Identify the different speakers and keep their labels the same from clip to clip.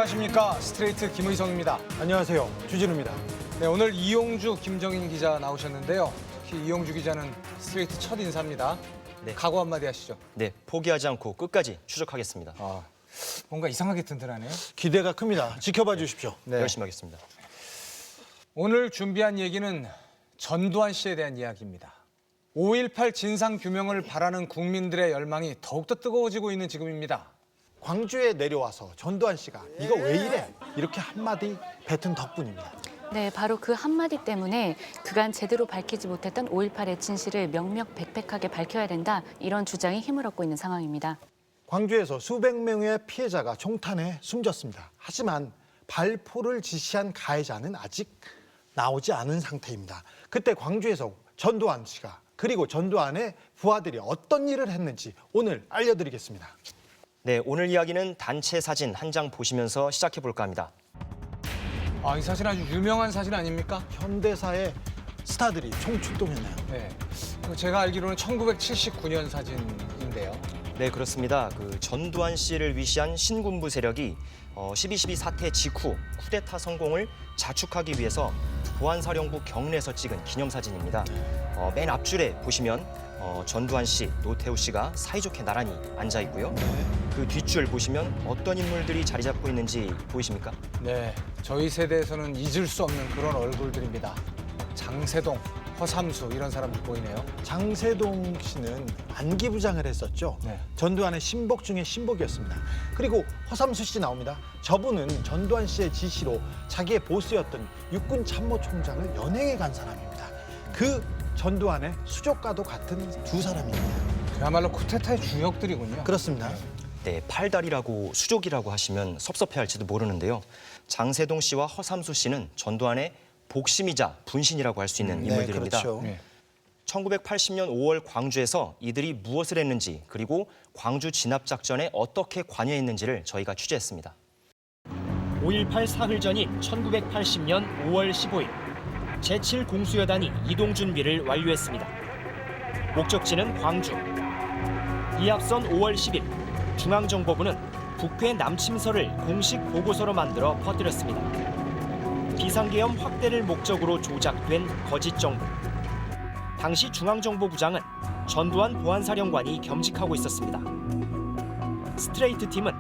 Speaker 1: 안녕하십니까. 스트레이트 김의성입니다.
Speaker 2: 안녕하세요. 주진우입니다.
Speaker 1: 네, 오늘 이용주, 김정인 기자 나오셨는데요. 특히 이용주 기자는 스트레이트 첫 인사입니다.
Speaker 3: 네.
Speaker 1: 각오 한마디 하시죠.
Speaker 3: 네, 포기하지 않고 끝까지 추적하겠습니다.
Speaker 1: 뭔가 이상하게 튼튼하네요.
Speaker 2: 기대가 큽니다. 지켜봐 주십시오.
Speaker 1: 네.
Speaker 3: 열심히 하겠습니다.
Speaker 1: 오늘 준비한 얘기는 전두환 씨에 대한 이야기입니다. 5.18 진상규명을 바라는 국민들의 열망이 더욱더 뜨거워지고 있는 지금입니다.
Speaker 2: 광주에 내려와서 전두환 씨가 이거 왜 이래? 이렇게 한마디 뱉은 덕분입니다.
Speaker 4: 네, 바로 그 한마디 때문에 그간 제대로 밝히지 못했던 5.18의 진실을 명명백백하게 밝혀야 된다, 이런 주장이 힘을 얻고 있는 상황입니다.
Speaker 2: 광주에서 수백 명의 피해자가 총탄에 숨졌습니다. 하지만 발포를 지시한 가해자는 아직 나오지 않은 상태입니다. 그때 광주에서 전두환 씨가 그리고 전두환의 부하들이 어떤 일을 했는지 오늘 알려드리겠습니다.
Speaker 3: 네, 오늘 이야기는 단체 사진 한 장 보시면서 시작해 볼까 합니다.
Speaker 1: 이 사진 아주 유명한 사진 아닙니까?
Speaker 2: 현대사의 스타들이 총출동했나요?
Speaker 1: 네. 제가 알기로는 1979년 사진인데요.
Speaker 3: 네, 그렇습니다. 그 전두환 씨를 위시한 신군부 세력이 12.12 사태 직후 쿠데타 성공을 자축하기 위해서 보안사령부 경내에서 찍은 기념사진입니다. 맨 앞줄에 보시면 전두환 씨, 노태우 씨가 사이좋게 나란히 앉아 있고요. 그 뒷줄 보시면 어떤 인물들이 자리 잡고 있는지 보이십니까?
Speaker 1: 네, 저희 세대에서는 잊을 수 없는 그런 얼굴들입니다. 장세동, 허삼수 이런 사람들 보이네요.
Speaker 2: 장세동 씨는 안기부장을 했었죠.
Speaker 1: 네.
Speaker 2: 전두환의 신복 중에 신복이었습니다. 그리고 허삼수 씨 나옵니다. 저분은 전두환 씨의 지시로 자기의 보스였던 육군 참모총장을 연행해 간 사람입니다. 그 전두환의 수족과도 같은 두 사람입니다.
Speaker 1: 그야말로 쿠데타의 주역들이군요.
Speaker 2: 그렇습니다.
Speaker 3: 네, 팔다리라고 수족이라고 하시면 섭섭해할지도 모르는데요. 장세동 씨와 허삼수 씨는 전두환의 복심이자 분신이라고 할 수 있는 인물들입니다.
Speaker 2: 그렇죠.
Speaker 1: 네.
Speaker 3: 1980년 5월 광주에서 이들이 무엇을 했는지, 그리고 광주 진압작전에 어떻게 관여했는지를 저희가 취재했습니다.
Speaker 5: 5.18 사흘 전인 1980년 5월 15일, 제7공수여단이 이동 준비를 완료했습니다. 목적지는 광주. 이에 앞선 5월 10일, 중앙정보부는 북괴 남침서를 공식 보고서로 만들어 퍼뜨렸습니다. 비상계엄 확대를 목적으로 조작된 거짓 정보. 당시 중앙정보부장은 전두환 보안사령관이 겸직하고 있었습니다. 스트레이트 팀은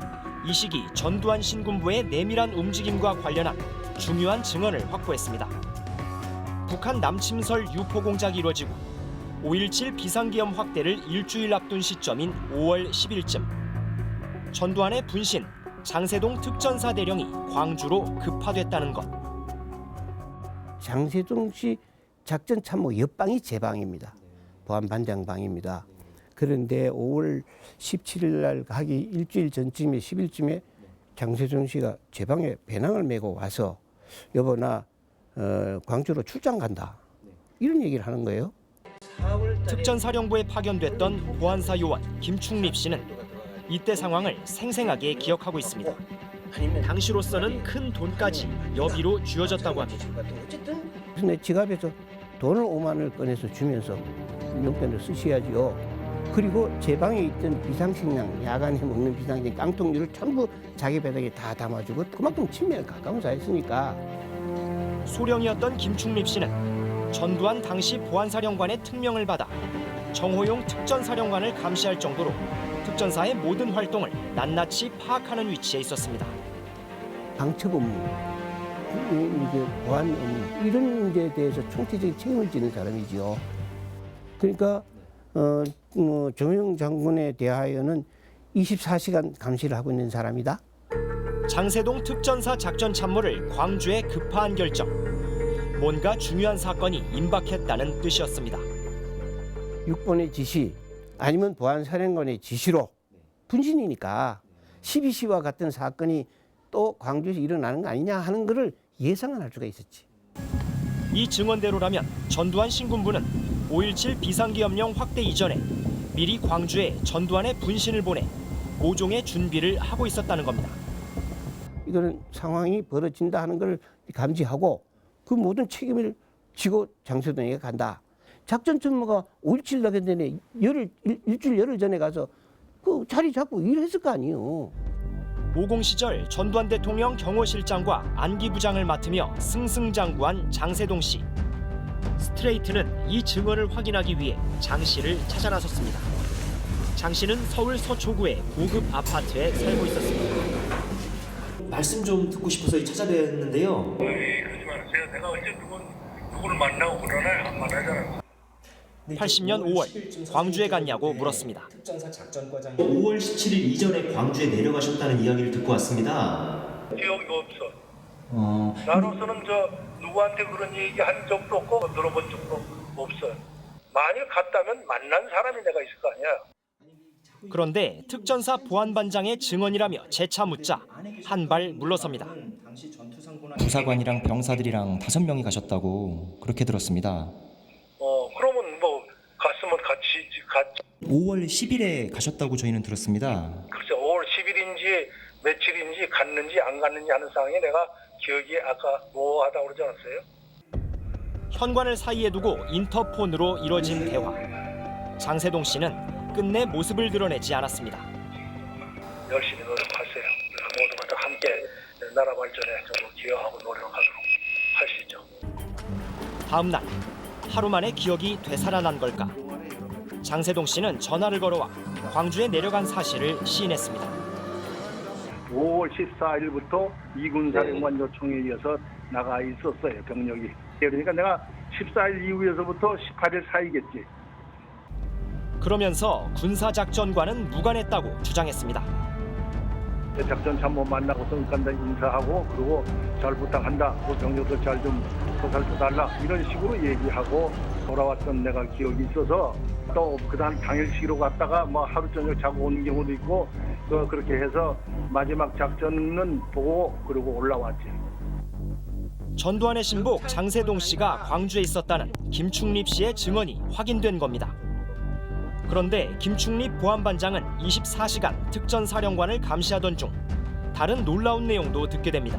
Speaker 5: 이 시기 전두환 신군부의 내밀한 움직임과 관련한 중요한 증언을 확보했습니다. 북한 남침설 유포 공작이 이루어지고 5.17 비상계엄 확대를 일주일 앞둔 시점인 5월 10일쯤 전두환의 분신 장세동 특전사 대령이 광주로 급파됐다는 것.
Speaker 6: 장세동 씨 작전 참모 옆방이 제 방입니다. 보안반장 방입니다. 그런데 5월 17일 날 하기 일주일 전쯤에 10일쯤에 장세동 씨가 제 방에 배낭을 메고 와서 여보 나 광주로 출장 간다, 이런 얘기를 하는 거예요.
Speaker 5: 특전사령부에 파견됐던 보안사 요원 김충립 씨는 이때 상황을 생생하게 기억하고 있습니다. 당시로서는 큰 돈까지 여비로 쥐어졌다고 합니다.
Speaker 6: 그래서 내 지갑에서 돈을 5만 원을 꺼내서 주면서 용돈을 쓰셔야죠. 그리고 제 방에 있던 비상식량, 야간에 먹는 비상식량 깡통류를 전부 자기 배당에 다 담아주고 그만큼 친밀에 가까운 사이였으니까.
Speaker 5: 소령이었던 김충립 씨는 전두환 당시 보안사령관의 특명을 받아 정호용 특전사령관을 감시할 정도로 특전사의 모든 활동을 낱낱이 파악하는 위치에 있었습니다.
Speaker 6: 방첩 업무, 이제 보안 업무, 이런 문제에 대해서 총체적인 책임을 지는 사람이지요. 그러니까 정호용 장군에 대하여는 24시간 감시를 하고 있는 사람이다.
Speaker 5: 장세동 특전사 작전 참모를 광주에 급파한 결정. 뭔가 중요한 사건이 임박했다는 뜻이었습니다.
Speaker 6: 6번의 지시 아니면 보안사령관의 지시로, 분신이니까 12시와 같은 사건이 또 광주에서 일어나는 거 아니냐 하는 것을 예상을 할 수가 있었지.
Speaker 5: 이 증언대로라면 전두환 신군부는 5.17 비상계엄령 확대 이전에 미리 광주에 전두환의 분신을 보내 모종의 준비를 하고 있었다는 겁니다.
Speaker 6: 이거는 상황이 벌어진다 하는 걸 감지하고 그 모든 책임을 지고 장세동에게 간다. 작전 참모가 5.17 나기 전에 일주일 열흘 전에 가서 그 자리 잡고 일했을 거 아니에요.
Speaker 5: 모공 시절 전두환 대통령 경호실장과 안기부장을 맡으며 승승장구한 장세동 씨. 스트레이트는 이 증언을 확인하기 위해 장 씨를 찾아 나섰습니다. 장 씨는 서울 서초구의 고급 아파트에 살고 있었습니다.
Speaker 7: 말씀 좀 듣고 싶어서 찾아뵈었는데요.
Speaker 8: 그러지 마세요. 내가 언제 누구를 만나고 그러나 안 만나잖아.
Speaker 5: 80년 5월 광주에 갔냐고 물었습니다.
Speaker 7: 특전사 작전과장 5월 17일 이전에 광주에 내려가셨다는 이야기를 듣고 왔습니다.
Speaker 8: 기억이 없어. 나로서는 누구한테 그런 얘기 한 적도 없고 들어본 적도 없어요. 만일 갔다면 만난 사람이 내가 있을 거 아니야.
Speaker 5: 그런데 특전사 보안반장의 증언이라며 재차 묻자 한 발 물러섭니다.
Speaker 3: 부사관이랑 병사들이랑 5명이 가셨다고 그렇게 들었습니다.
Speaker 8: 그러면 뭐 갔으면 같이
Speaker 3: 5월 10일에 가셨다고 저희는 들었습니다.
Speaker 8: 글쎄 5월 10일인지 며칠인지 갔는지 안 갔는지 하는 상황이 내가 기억이 아까 모호하다고 그러지 않았어요?
Speaker 5: 현관을 사이에 두고 인터폰으로 이뤄진 대화. 장세동 씨는 끝내 모습을 드러내지 않았습니다.
Speaker 8: 열심히 노력하세요. 모두가 다 함께 나라 발전에 좀 기여하고 노력하도록 하시죠.
Speaker 5: 다음 날 하루 만에 기억이 되살아난 걸까? 장세동 씨는 전화를 걸어와 광주에 내려간 사실을 시인했습니다.
Speaker 9: 5월 14일부터 이군사령관 요청에 의해서 나가 있었어요, 병력이. 그러니까 내가 14일 이후에서부터 18일 사이겠지.
Speaker 5: 그러면서 군사작전과는 무관했다고 주장했습니다.
Speaker 9: 작전 참모 만나고서 간단히 인사하고 그리고 잘 부탁한다. 그 병력도 잘 좀 보살펴달라. 이런 식으로 얘기하고 돌아왔던 내가 기억이 있어서 또 그다음 당일치기로 갔다가 뭐 하루 저녁 자고 오는 경우도 있고 그렇게 해서 마지막 작전은 보고 그리고 올라왔지.
Speaker 5: 전두환의 신복 장세동 씨가 광주에 있었다는 김충립 씨의 증언이 확인된 겁니다. 그런데 김충립 보안반장은 24시간 특전사령관을 감시하던 중 다른 놀라운 내용도 듣게 됩니다.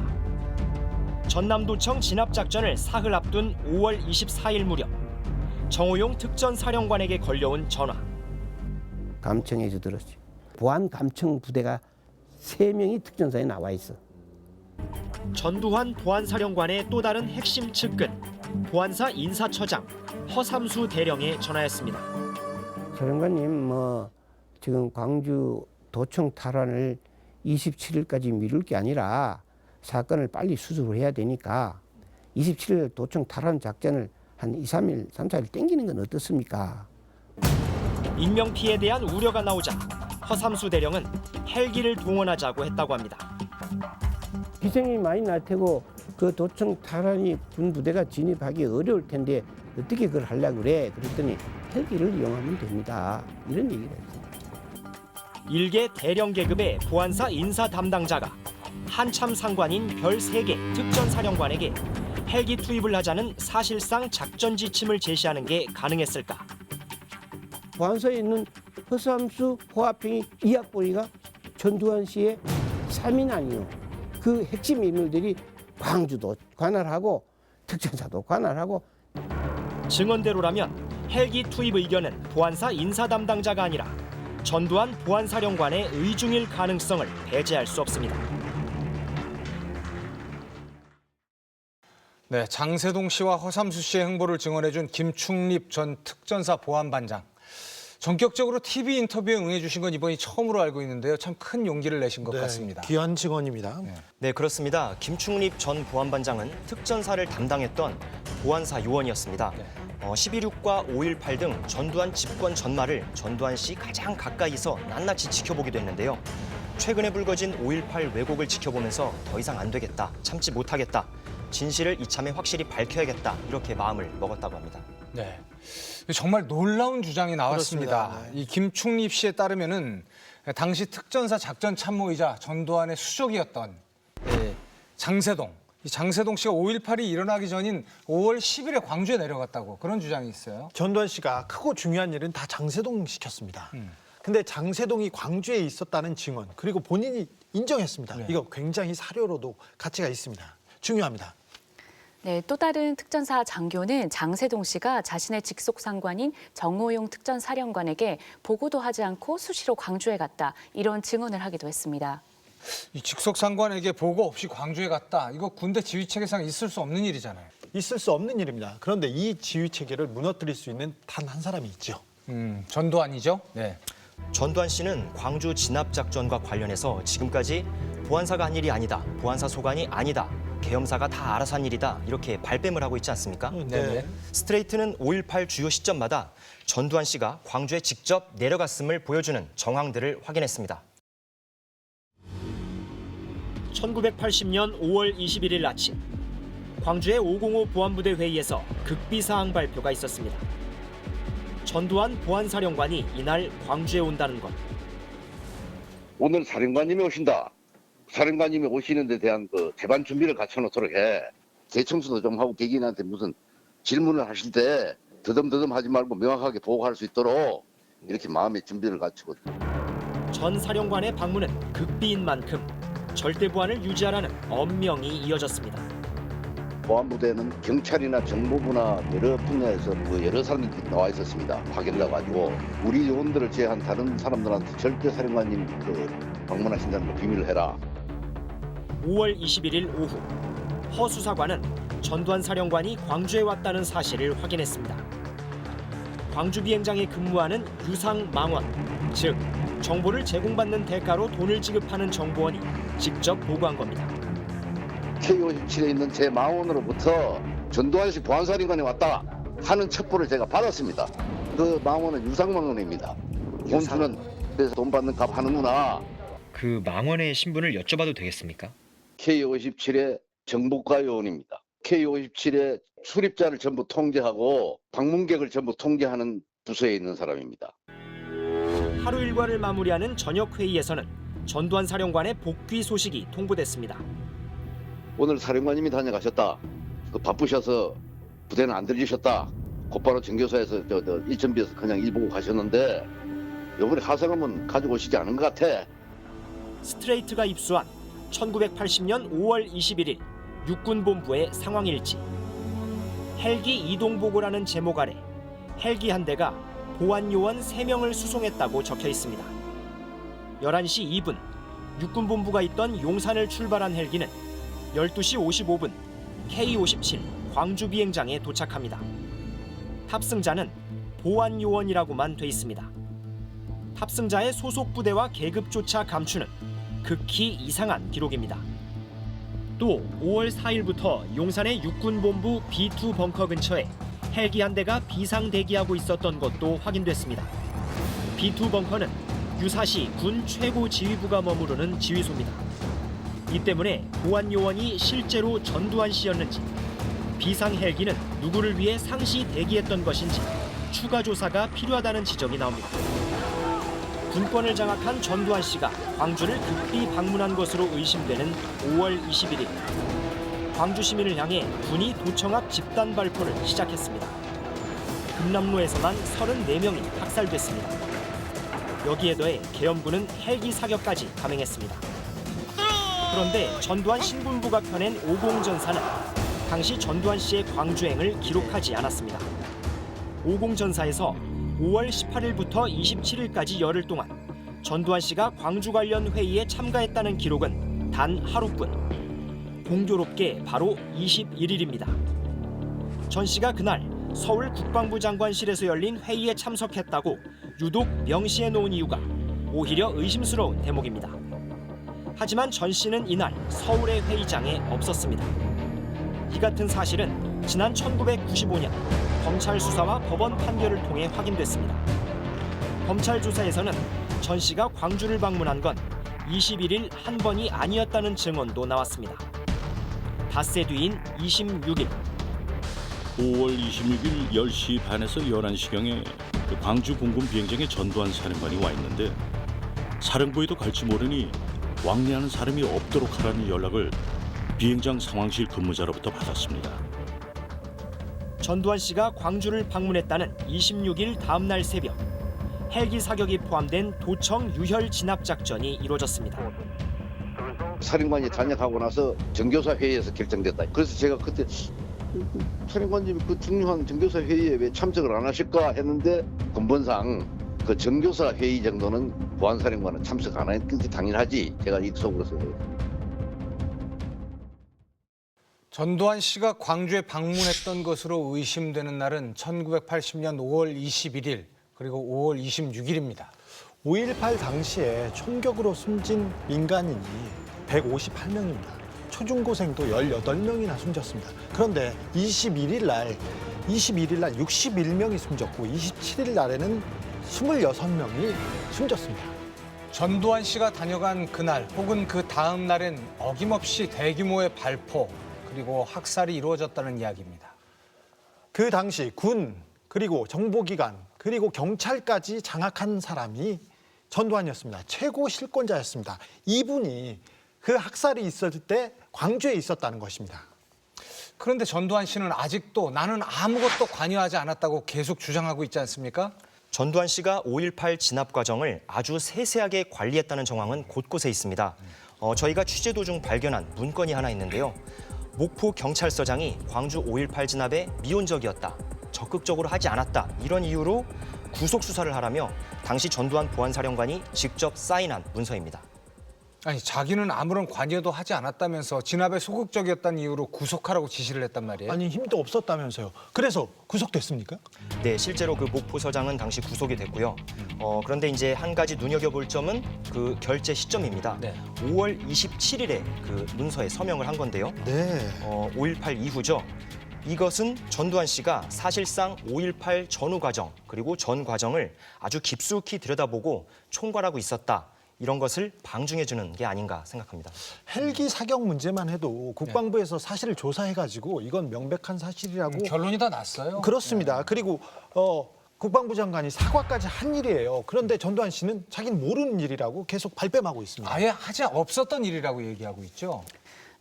Speaker 5: 전남도청 진압작전을 사흘 앞둔 5월 24일 무렵 정호용 특전사령관에게 걸려온 전화.
Speaker 6: 감청에서 들었어요. 보안 감청 부대가 3명이 특전사에 나와 있어.
Speaker 5: 전두환 보안사령관의 또 다른 핵심 측근 보안사 인사처장 허삼수 대령의 전화였습니다.
Speaker 6: 사령관님, 지금 광주 도청 탈환을 27일까지 미룰 게 아니라 사건을 빨리 수습을 해야 되니까 27일 도청 탈환 작전을 한 2, 3일, 4일 땡기는 건 어떻습니까?
Speaker 5: 인명피해에 대한 우려가 나오자 허삼수 대령은 헬기를 동원하자고 했다고 합니다.
Speaker 6: 희생이 많이 날 테고 그 도청 탈환이 군부대가 진입하기 어려울 텐데 어떻게 그걸 하려고 그래? 그랬더니 헬기를 이용하면 됩니다. 이런 얘기를 했어요.
Speaker 5: 일개 대령 계급의 보안사 인사 담당자가 한참 상관인 별 3개 특전사령관에게 헬기 투입을 하자는 사실상 작전 지침을 제시하는 게 가능했을까?
Speaker 6: 보안소에 있는 허삼수 호화평이 이학보리가 전두환 씨의 3인 아니요. 그 핵심 인물들이 광주도 관할하고 특전사도 관할하고.
Speaker 5: 증언대로라면 헬기 투입 의견은 보안사 인사 담당자가 아니라 전두환 보안사령관의 의중일 가능성을 배제할 수 없습니다.
Speaker 1: 네, 장세동 씨와 허삼수 씨의 행보를 증언해준 김충립 전 특전사 보안반장. 전격적으로 TV 인터뷰에 응해주신 건 이번이 처음으로 알고 있는데요. 참 큰 용기를 내신 것 같습니다.
Speaker 2: 귀한 증언입니다.
Speaker 3: 네, 그렇습니다. 김충립 전 보안반장은 특전사를 담당했던 보안사 요원이었습니다. 12.6과 5.18 등 전두환 집권 전말을 전두환 씨 가장 가까이서 낱낱이 지켜보기도 했는데요. 최근에 불거진 5.18 왜곡을 지켜보면서 더 이상 안 되겠다, 참지 못하겠다, 진실을 이참에 확실히 밝혀야겠다 이렇게 마음을 먹었다고 합니다.
Speaker 1: 네, 정말 놀라운 주장이 나왔습니다.
Speaker 2: 그렇습니다. 네.
Speaker 1: 이 김충립 씨에 따르면은 당시 특전사 작전 참모이자 전두환의 수족이었던 장세동. 이 장세동 씨가 5.18이 일어나기 전인 5월 10일에 광주에 내려갔다고 그런 주장이 있어요.
Speaker 2: 전두환 씨가 크고 중요한 일은 다 장세동 시켰습니다. 근데 장세동이 광주에 있었다는 증언 그리고 본인이 인정했습니다.
Speaker 1: 네.
Speaker 2: 이거 굉장히 사료로도 가치가 있습니다. 중요합니다.
Speaker 4: 네, 또 다른 특전사 장교는 장세동 씨가 자신의 직속 상관인 정호용 특전사령관에게 보고도 하지 않고 수시로 광주에 갔다 이런 증언을 하기도 했습니다.
Speaker 1: 이 직속 상관에게 보고 없이 광주에 갔다. 이거 군대 지휘 체계상 있을 수 없는 일이잖아요.
Speaker 2: 있을 수 없는 일입니다. 그런데 이 지휘 체계를 무너뜨릴 수 있는 단 한 사람이 있죠.
Speaker 1: 전두환이죠. 네.
Speaker 3: 전두환 씨는 광주 진압작전과 관련해서 지금까지 보안사가 한 일이 아니다, 보안사 소관이 아니다, 계엄사가 다 알아서 한 일이다 이렇게 발뺌을 하고 있지 않습니까?
Speaker 1: 네.
Speaker 3: 스트레이트는 5.18 주요 시점마다 전두환 씨가 광주에 직접 내려갔음을 보여주는 정황들을 확인했습니다.
Speaker 5: 1980년 5월 21일 아침 광주의 505 보안부대 회의에서 극비사항 발표가 있었습니다. 전두환 보안사령관이 이날 광주에 온다는 것.
Speaker 10: 오늘 사령관님이 오신다. 사령관님이 오시는 데 대한 그 재반 준비를 갖춰놓도록 해. 대청소도 좀 하고 개개인한테 무슨 질문을 하실 때 더듬더듬 하지 말고 명확하게 보고할 수 있도록 이렇게 마음의 준비를 갖추고.
Speaker 5: 전 사령관의 방문은 극비인 만큼 절대 보안을 유지하라는 엄명이 이어졌습니다.
Speaker 10: 보안부대는 경찰이나 정보부나 여러 분야에서 여러 사람들이 나와 있었습니다. 파견돼 가지고 우리 요원들을 제외한 다른 사람들한테 절대 사령관님 방문하신다는 거 비밀을 해라.
Speaker 5: 5월 21일 오후 허 수사관은 전두환 사령관이 광주에 왔다는 사실을 확인했습니다. 광주 비행장에 근무하는 유상 망원, 즉 정보를 제공받는 대가로 돈을 지급하는 정보원이 직접 보고한 겁니다.
Speaker 10: K57에 있는 제 망원으로부터 전두환 씨 보안사령관이 왔다 하는 첩보를 제가 받았습니다. 그 망원은 유상망원입니다. 본수는 그래서 돈 받는 값 하는구나.
Speaker 3: 그 망원의 신분을 여쭤봐도 되겠습니까?
Speaker 10: K57의 정보과 요원입니다. K57의 출입자를 전부 통제하고 방문객을 전부 통제하는 부서에 있는 사람입니다.
Speaker 5: 하루 일과를 마무리하는 저녁 회의에서는 전두환 사령관의 복귀 소식이 통보됐습니다.
Speaker 10: 오늘 사령관님이 다녀가셨다. 바쁘셔서 부대는 안 들리셨다. 곧바로 정교사에서 일전비에서 그냥 일 보고 가셨는데 이번에 하성하면 가지고 오시지 않은 것 같아.
Speaker 5: 스트레이트가 입수한 1980년 5월 21일 육군본부의 상황일지. 헬기 이동보고라는 제목 아래 헬기 한 대가 보안요원 3명을 수송했다고 적혀 있습니다. 11시 2분 육군본부가 있던 용산을 출발한 헬기는 12시 55분 K57 광주 비행장에 도착합니다. 탑승자는 보안요원이라고만 돼 있습니다. 탑승자의 소속 부대와 계급조차 감추는 극히 이상한 기록입니다. 또 5월 4일부터 용산의 육군본부 B2 벙커 근처에 헬기 한 대가 비상 대기하고 있었던 것도 확인됐습니다. B2 벙커는 유사시 군 최고 지휘부가 머무르는 지휘소입니다. 이 때문에 보안 요원이 실제로 전두환 씨였는지, 비상 헬기는 누구를 위해 상시 대기했던 것인지 추가 조사가 필요하다는 지적이 나옵니다. 군권을 장악한 전두환 씨가 광주를 급히 방문한 것으로 의심되는 5월 21일. 광주 시민을 향해 군이 도청 앞 집단 발포를 시작했습니다. 금남로에서만 34명이 학살됐습니다. 여기에 더해 계엄군은 헬기 사격까지 감행했습니다. 그런데 전두환 신군부가 펴낸 50전사는 당시 전두환 씨의 광주행을 기록하지 않았습니다. 50전사에서 5월 18일부터 27일까지 열흘 동안 전두환 씨가 광주 관련 회의에 참가했다는 기록은 단 하루뿐. 공교롭게 바로 21일입니다. 전 씨가 그날 서울 국방부 장관실에서 열린 회의에 참석했다고 유독 명시해 놓은 이유가 오히려 의심스러운 대목입니다. 하지만 전 씨는 이날 서울의 회의장에 없었습니다. 이 같은 사실은 지난 1995년 검찰 수사와 법원 판결을 통해 확인됐습니다. 검찰 조사에서는 전 씨가 광주를 방문한 건 21일 한 번이 아니었다는 증언도 나왔습니다. 닷새 뒤인 26일
Speaker 11: 5월 26일 10시 반에서 11시경에 광주 공군 비행장에 전두환 사령관이 와 있는데 사령부에도 갈지 모르니 왕래하는 사람이 없도록 하라는 연락을 비행장 상황실 근무자로부터 받았습니다.
Speaker 5: 전두환 씨가 광주를 방문했다는 26일 다음 날 새벽 헬기 사격이 포함된 도청 유혈 진압 작전이 이루어졌습니다.
Speaker 10: 사령관이 단약하고 나서 정교사 회의에서 결정됐다. 그래서 제가 그때 사령관님이 그 중요한 정교사 회의에 왜 참석을 안 하실까 했는데 근본상 그 정교사 회의 정도는 보안사령관은 참석 안 했던 게 당연하지. 제가 입속으로서.
Speaker 1: 전두환 씨가 광주에 방문했던 것으로 의심되는 날은 1980년 5월 21일 그리고 5월 26일입니다.
Speaker 2: 5.18 당시에 총격으로 숨진 민간인이 158명입니다. 초중고생도 18명이나 숨졌습니다. 그런데 21일 날 61명이 숨졌고 27일 날에는 26명이 숨졌습니다.
Speaker 1: 전두환 씨가 다녀간 그날 혹은 그 다음 날엔 어김없이 대규모의 발포 그리고 학살이 이루어졌다는 이야기입니다.
Speaker 2: 그 당시 군 그리고 정보기관 그리고 경찰까지 장악한 사람이 전두환이었습니다. 최고 실권자였습니다. 이분이 그 학살이 있었을 때 광주에 있었다는 것입니다.
Speaker 1: 그런데 전두환 씨는 아직도 나는 아무것도 관여하지 않았다고 계속 주장하고 있지 않습니까?
Speaker 3: 전두환 씨가 5.18 진압 과정을 아주 세세하게 관리했다는 정황은 곳곳에 있습니다. 저희가 취재 도중 발견한 문건이 하나 있는데요. 목포 경찰서장이 광주 5.18 진압에 미온적이었다, 적극적으로 하지 않았다 이런 이유로 구속 수사를 하라며 당시 전두환 보안사령관이 직접 사인한 문서입니다.
Speaker 1: 아니 자기는 아무런 관여도 하지 않았다면서 진압에 소극적이었다는 이유로 구속하라고 지시를 했단 말이에요.
Speaker 2: 아니 힘도 없었다면서요. 그래서 구속됐습니까?
Speaker 3: 네, 실제로 그 목포서장은 당시 구속이 됐고요. 그런데 이제 한 가지 눈여겨볼 점은 그 결재 시점입니다.
Speaker 1: 네.
Speaker 3: 5월 27일에 그 문서에 서명을 한 건데요.
Speaker 2: 네.
Speaker 3: 5.18 이후죠. 이것은 전두환 씨가 사실상 5.18 전후 과정 그리고 전 과정을 아주 깊숙이 들여다보고 총괄하고 있었다. 이런 것을 방증해주는 게 아닌가 생각합니다.
Speaker 2: 헬기 사격 문제만 해도 국방부에서 사실을 조사해가지고 이건 명백한 사실이라고
Speaker 1: 결론이 다 났어요.
Speaker 2: 그렇습니다. 그리고 국방부 장관이 사과까지 한 일이에요. 그런데 전두환 씨는 자기는 모르는 일이라고 계속 발뺌하고 있습니다.
Speaker 1: 아예 하지 없었던 일이라고 얘기하고 있죠.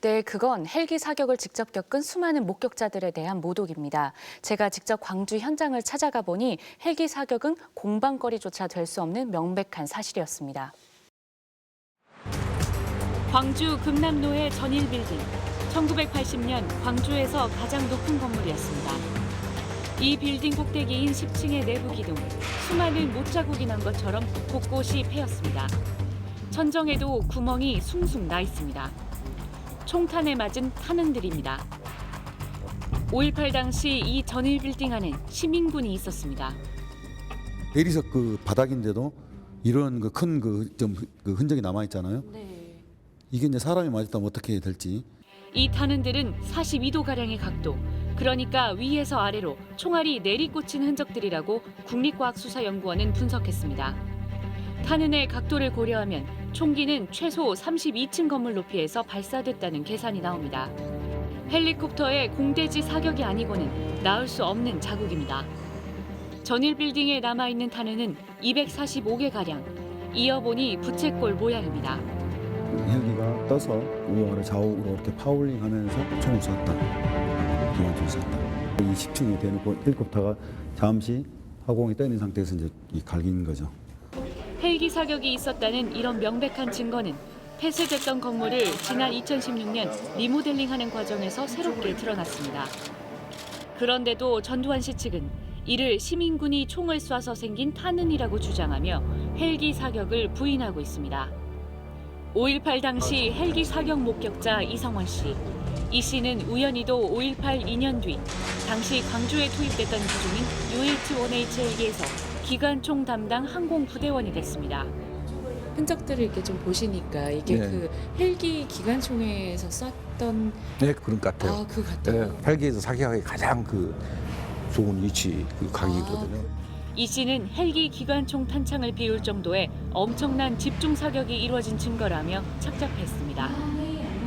Speaker 4: 네, 그건 헬기 사격을 직접 겪은 수많은 목격자들에 대한 모독입니다. 제가 직접 광주 현장을 찾아가 보니 헬기 사격은 공방거리조차 될 수 없는 명백한 사실이었습니다. 광주 금남로의 전일빌딩, 1980년 광주에서 가장 높은 건물이었습니다. 이 빌딩 꼭대기인 10층의 내부 기둥, 수많은 못자국이 난 것처럼 곳곳이 패였습니다. 천정에도 구멍이 숭숭 나 있습니다. 총탄에 맞은 탄흔들입니다. 5.18 당시 이 전일빌딩 안엔 시민군이 있었습니다.
Speaker 12: 대리석 그 바닥인데도 이런 그 큰 그 흔적이 남아 있잖아요.
Speaker 4: 네.
Speaker 12: 이게 이제 사람이 맞았다면 어떻게 될지.
Speaker 4: 이 탄흔들은 42도가량의 각도, 그러니까 위에서 아래로 총알이 내리꽂힌 흔적들이라고 국립과학수사연구원은 분석했습니다. 탄흔의 각도를 고려하면 총기는 최소 32층 건물 높이에서 발사됐다는 계산이 나옵니다. 헬리콥터의 공대지 사격이 아니고는 나올 수 없는 자국입니다. 전일 빌딩에 남아있는 탄흔은 245개가량, 이어보니 부채꼴 모양입니다.
Speaker 12: 헬기가 떠서 우아래 좌우로 이렇게 파울링하면서 총을 쐈다. 기관총을 쐈다. 20층에 대놓고 헬리콥터가 잠시 화공이 떠 있는 상태에서 이제 갈긴 거죠.
Speaker 4: 헬기 사격이 있었다는 이런 명백한 증거는 폐쇄됐던 건물을 지난 2016년 리모델링하는 과정에서 새롭게 드러났습니다. 그런데도 전두환 씨 측은 이를 시민군이 총을 쏴서 생긴 탄흔이라고 주장하며 헬기 사격을 부인하고 있습니다. 5.18 당시 헬기 사격 목격자 이성원 씨. 이 씨는 우연히도 5.18 2년 뒤 당시 광주에 투입됐던 기종인 UH-1H 헬기에서 기관총 담당 항공부대원이 됐습니다.
Speaker 13: 흔적들을 이렇게 좀 보시니까 이게
Speaker 14: 네.
Speaker 13: 그 헬기 기관총에서 쐈던
Speaker 14: 네, 그런 것 같아요.
Speaker 13: 아, 그 같아요.
Speaker 14: 네, 헬기에서 사격하기 가장 그 좋은 위치 그 각이거든요.
Speaker 4: 이 씨는 헬기 기관총 탄창을 비울 정도의 엄청난 집중 사격이 이루어진 증거라며 착잡했습니다.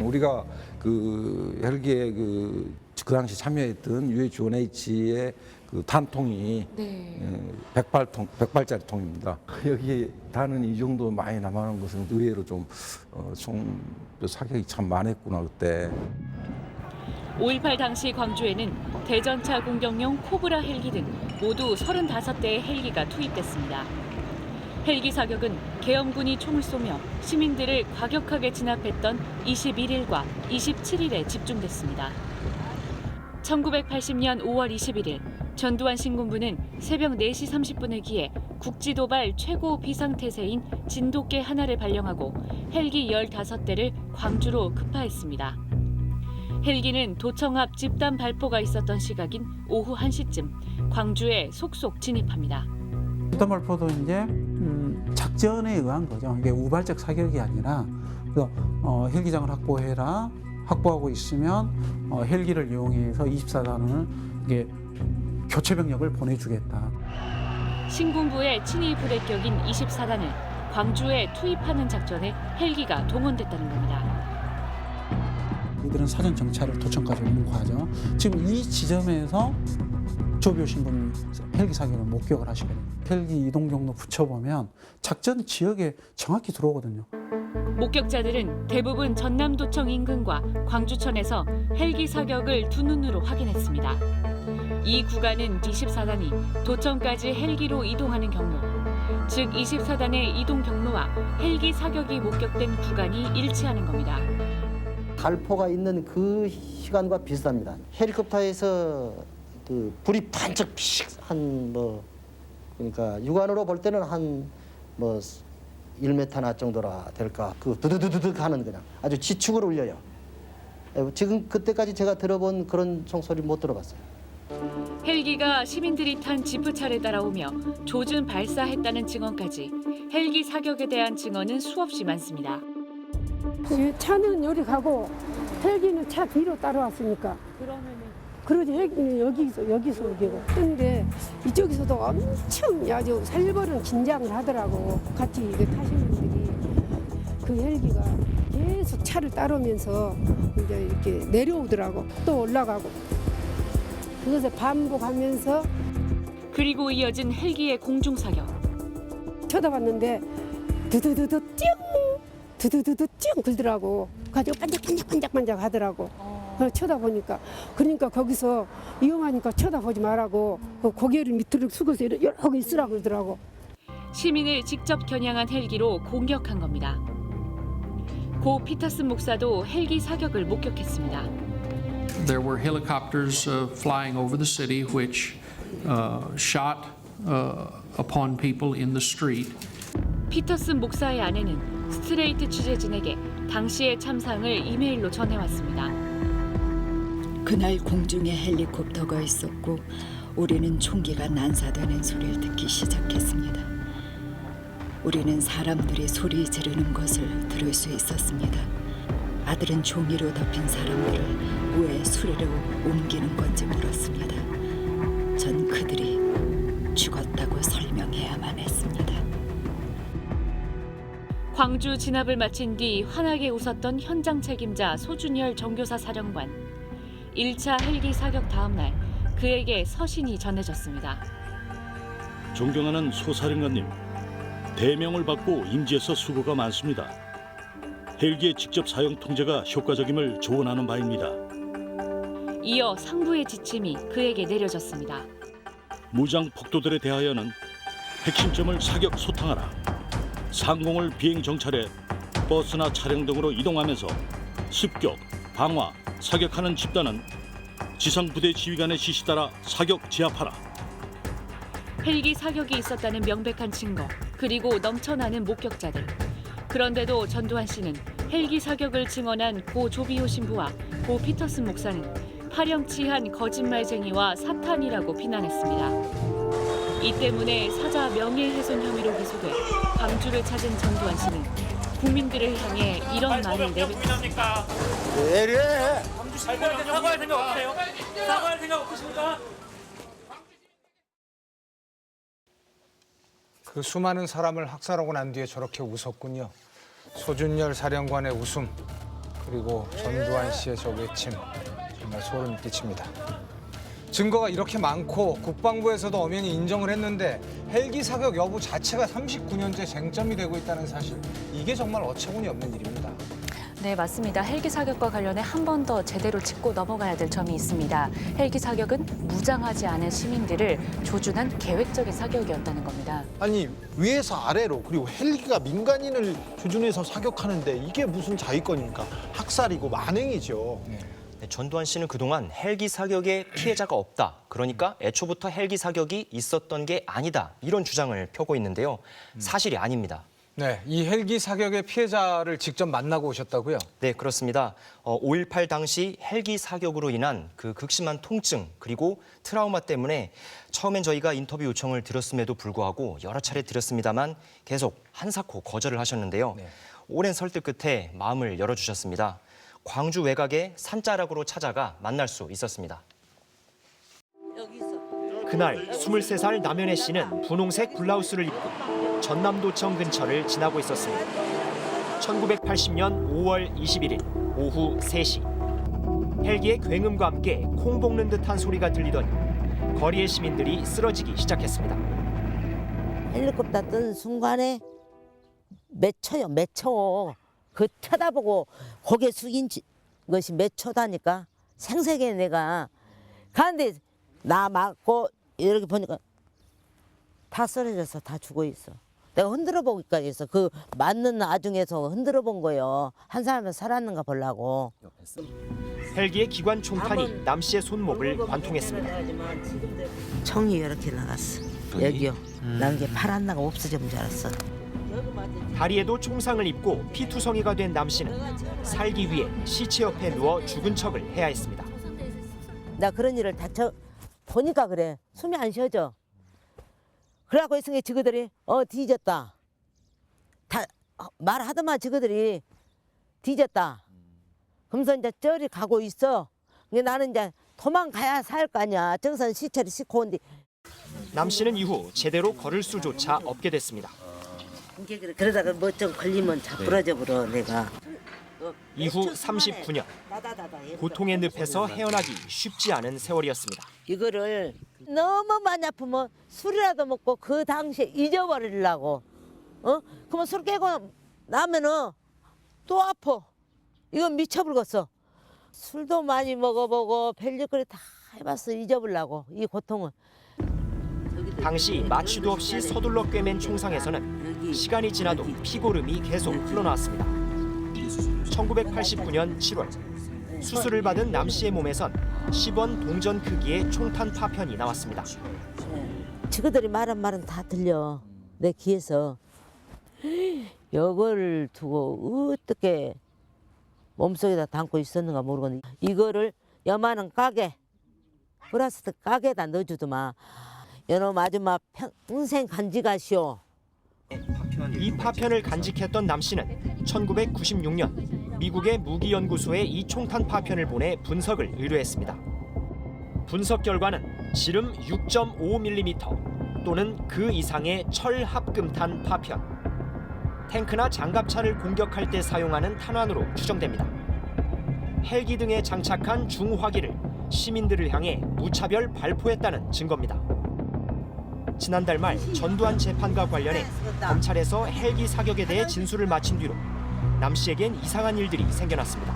Speaker 14: 우리가 그 헬기에 그 당시 참여했던 UH-1H의 그 탄통이
Speaker 13: 네.
Speaker 14: 100발짜리 통입니다. 여기에 단은 이 정도 많이 남아있는 것은 의외로 좀 사격이 참 많았구나 그때.
Speaker 4: 5.18 당시 광주에는 대전차 공격용 코브라 헬기 등 모두 35대의 헬기가 투입됐습니다. 헬기 사격은 계엄군이 총을 쏘며 시민들을 과격하게 진압했던 21일과 27일에 집중됐습니다. 1980년 5월 21일 전두환 신군부는 새벽 4시 30분에 기해 국지도발 최고 비상태세인 진돗개 하나를 발령하고 헬기 15대를 광주로 급파했습니다. 헬기는 도청 앞 집단 발포가 있었던 시각인 오후 1시쯤 광주에 속속 진입합니다.
Speaker 15: 집단 발포도 이제 작전에 의한 거죠. 이게 우발적 사격이 아니라 헬기장을 확보해라. 확보하고 있으면 헬기를 이용해서 24단원을 이게 교체 병력을 보내주겠다.
Speaker 4: 신군부의 친위 부대격인 24단을 광주에 투입하는 작전에 헬기가 동원됐다는 겁니다.
Speaker 15: 이들은 사전 정찰을 도청까지 오는 과정. 지금 이 지점에서 조비오 신분이 헬기 사격을 목격을 하시거든요. 헬기 이동 경로 붙여보면 작전 지역에 정확히 들어오거든요.
Speaker 4: 목격자들은 대부분 전남도청 인근과 광주천에서 헬기 사격을 두 눈으로 확인했습니다. 이 구간은 24단이 도청까지 헬기로 이동하는 경로, 즉 24단의 이동 경로와 헬기 사격이 목격된 구간이 일치하는 겁니다.
Speaker 16: 발포가 있는 그 시간과 비슷합니다. 헬리콥터에서 그 불이 반짝 한 그러니까 육안으로 볼 때는 한 1m나 정도라 될까. 그 두두두두둑 하는 그냥 아주 지축을 울려요. 지금 그때까지 제가 들어본 그런 총소리 못 들어봤어요.
Speaker 4: 헬기가 시민들이 탄 지프차를 따라오며 조준 발사했다는 증언까지 헬기 사격에 대한 증언은 수없이 많습니다.
Speaker 17: 차는 요리 가고 헬기는 차 뒤로 따라왔으니까. 그러지 헬기는 여기서 오고. 그런데 이쪽에서도 엄청 아주 살벌한 긴장을 하더라고. 같이 타시는 분들이 그 헬기가 계속 차를 따르면서 이제 이렇게 내려오더라고. 또 올라가고. 그것을 반복하면서.
Speaker 4: 그리고 이어진 헬기의 공중 사격.
Speaker 17: 쳐다봤는데 두두두두 띵, 두두두두 띵 굴더라고. 가지고 반짝반짝 하더라고. 쳐다보니까. 그러니까 거기서 위험하니까 쳐다보지 말라고 그 고개를 밑으로 숙여서 이러고 있으라고 그러더라고.
Speaker 4: 시민을 직접 겨냥한 헬기로 공격한 겁니다. 고 피터슨 목사도 헬기 사격을 목격했습니다.
Speaker 18: There were helicopters flying over the city which shot upon people in the street.
Speaker 4: 피터슨 목사의 아내는 스트레이트 취재진에게 당시의 참상을 이메일로 전해왔습니다.
Speaker 19: 그날 공중에 헬리콥터가 있었고 우리는 총기가 난사되는 소리를 듣기 시작했습니다. 우리는 사람들이 소리 지르는 것을 들을 수 있었습니다. 아들은 종이로 덮인 사람들을 왜 수레로 옮기는 건지 물었습니다. 전 그들이 죽었다고 설명해야만 했습니다.
Speaker 4: 광주 진압을 마친 뒤 환하게 웃었던 현장 책임자 소준열 정교사 사령관. 1차 헬기 사격 다음 날 그에게 서신이 전해졌습니다.
Speaker 11: 존경하는 소사령관님, 대명을 받고 임지에서 수고가 많습니다. 헬기의 직접 사용 통제가 효과적임을 조언하는 바입니다.
Speaker 4: 이어 상부의 지침이 그에게 내려졌습니다.
Speaker 11: 무장 폭도들에 대하여는 핵심점을 사격 소탕하라. 상공을 비행 정찰해 버스나 차량 등으로 이동하면서 습격, 방화, 사격하는 집단은 지상부대 지휘관의 지시 따라 사격 제압하라.
Speaker 4: 헬기 사격이 있었다는 명백한 증거, 그리고 넘쳐나는 목격자들. 그런데도 전두환 씨는 헬기 사격을 증언한 고 조비오 신부와 고 피터슨 목사는 파렴치한 거짓말쟁이와 사탄이라고 비난했습니다. 이 때문에 사자 명예훼손 혐의로 기소돼 광주를 찾은 전두환 씨는 국민들을 향해 이런 말을 내뱉었습니다.
Speaker 2: 왜 이래?
Speaker 5: 광주 시민들한테 사과할 생각 없으세요? 사과할 생각 없으십니까?
Speaker 1: 그 수많은 사람을 학살하고 난 뒤에 저렇게 웃었군요. 소준열 사령관의 웃음, 그리고 전두환 씨의 저 외침, 정말 소름 끼칩니다. 증거가 이렇게 많고 국방부에서도 엄연히 인정을 했는데 헬기 사격 여부 자체가 39년째 쟁점이 되고 있다는 사실, 이게 정말 어처구니 없는 일입니다.
Speaker 20: 네, 맞습니다. 헬기 사격과 관련해 한 번 더 제대로 짚고 넘어가야 될 점이 있습니다. 헬기 사격은 무장하지 않은 시민들을 조준한 계획적인 사격이었다는 겁니다.
Speaker 2: 아니 위에서 아래로 그리고 헬기가 민간인을 조준해서 사격하는데 이게 무슨 자위권입니까? 학살이고 만행이죠.
Speaker 3: 전두환 씨는 그동안 헬기 사격에 피해자가 없다. 그러니까 애초부터 헬기 사격이 있었던 게 아니다. 이런 주장을 펴고 있는데요. 사실이 아닙니다.
Speaker 1: 네, 이 헬기 사격의 피해자를 직접 만나고 오셨다고요?
Speaker 3: 네, 그렇습니다. 5.18 당시 헬기 사격으로 인한 그 극심한 통증 그리고 트라우마 때문에 처음엔 저희가 인터뷰 요청을 드렸음에도 불구하고 여러 차례 드렸습니다만 계속 한사코 거절을 하셨는데요.
Speaker 1: 네.
Speaker 3: 오랜 설득 끝에 마음을 열어주셨습니다. 광주 외곽의 산자락으로 찾아가 만날 수 있었습니다.
Speaker 5: 그날 23살 남현애 씨는 분홍색 블라우스를 입고 전남도청 근처를 지나고 있었습니다. 1980년 5월 21일 오후 3시. 헬기의 굉음과 함께 콩 볶는 듯한 소리가 들리더니 거리의 시민들이 쓰러지기 시작했습니다.
Speaker 21: 헬리콥터 뜬 순간에 몇 초요, 몇 초. 그 쳐다보고 고개 숙인 것이 몇 초다니까. 생색에 내가. 가는데 나 맞고 이렇게 보니까 다 쓰러져서 다 죽어 있어. 내가 흔들어 보기까지 했어. 그 맞는 나중에서 흔들어 본 거예요. 한 사람은 살았는가 보려고.
Speaker 5: 헬기의 기관 총탄이 남 씨의 손목을 관통했습니다.
Speaker 21: 총이 이렇게 나갔어. 여기요. 난 게 파란 나가 없어지는 줄 알았어.
Speaker 5: 다리에도 총상을 입고 피투성이가 된 남 씨는 살기 위해 시체 옆에 누워 죽은 척을 해야 했습니다.
Speaker 21: 나 그런 일을 다쳐 보니까 그래. 숨이 안 쉬어져. 그래갖고 있으니 지그들이 뒤졌다. 다 말하더만 지그들이 뒤졌다. 그러면서 이제 저리 가고 있어. 근데 나는 이제 도망가야 살 거 아니야. 저기서 시체를 싣고 온디.
Speaker 5: 남 씨는 이후 제대로 걸을 수조차 없게 됐습니다.
Speaker 21: 그러다가 뭐 좀 걸리면 자부러져 버려 내가.
Speaker 5: 이후 39년 고통의 늪에서 헤어나기 쉽지 않은 세월이었습니다.
Speaker 21: 이거를 너무 많이 아프면 술이라도 먹고 그 당시에 잊어버리려고. 그러면 술 깨고 나면은 또 아파. 이건 미쳐버렸어. 술도 많이 먹어보고 별짓거리 다 해봤어. 잊어버리려고 이 고통은.
Speaker 5: 당시 마취도 없이 서둘러 꿰맨 총상에서는 시간이 지나도 피고름이 계속 흘러나왔습니다. 1989년 7월 수술을 받은 남 씨의 몸에선 10원 동전 크기의 총탄 파편이 나왔습니다.
Speaker 21: 지그들이 말한 말은 다 들려. 내 귀에서. 이걸 두고 어떻게 몸속에다 담고 있었는가 모르겠는데 이거를 여마는 가게 플라스틱 가게에다 넣어주더만. 여놈 아줌마 평생 간직하시오.
Speaker 5: 이 파편을 간직했던 nam 씨는 1996년 미국의 무기연구소에 이 총탄 파편을 보내 분석을 의뢰했습니다. 분석 결과는 지름 6.5mm 또는 그 이상의 철 합금탄 파편. 탱크나 장갑차를 공격할 때 사용하는 탄환으로 추정됩니다. 헬기 등에 장착한 중화기를 시민들을 향해 무차별 발포했다는 증거입니다. 지난달 말 전두환 재판과 관련해 검찰에서 헬기 사격에 대해 진술을 마친 뒤로 남 씨에겐 이상한 일들이 생겨났습니다.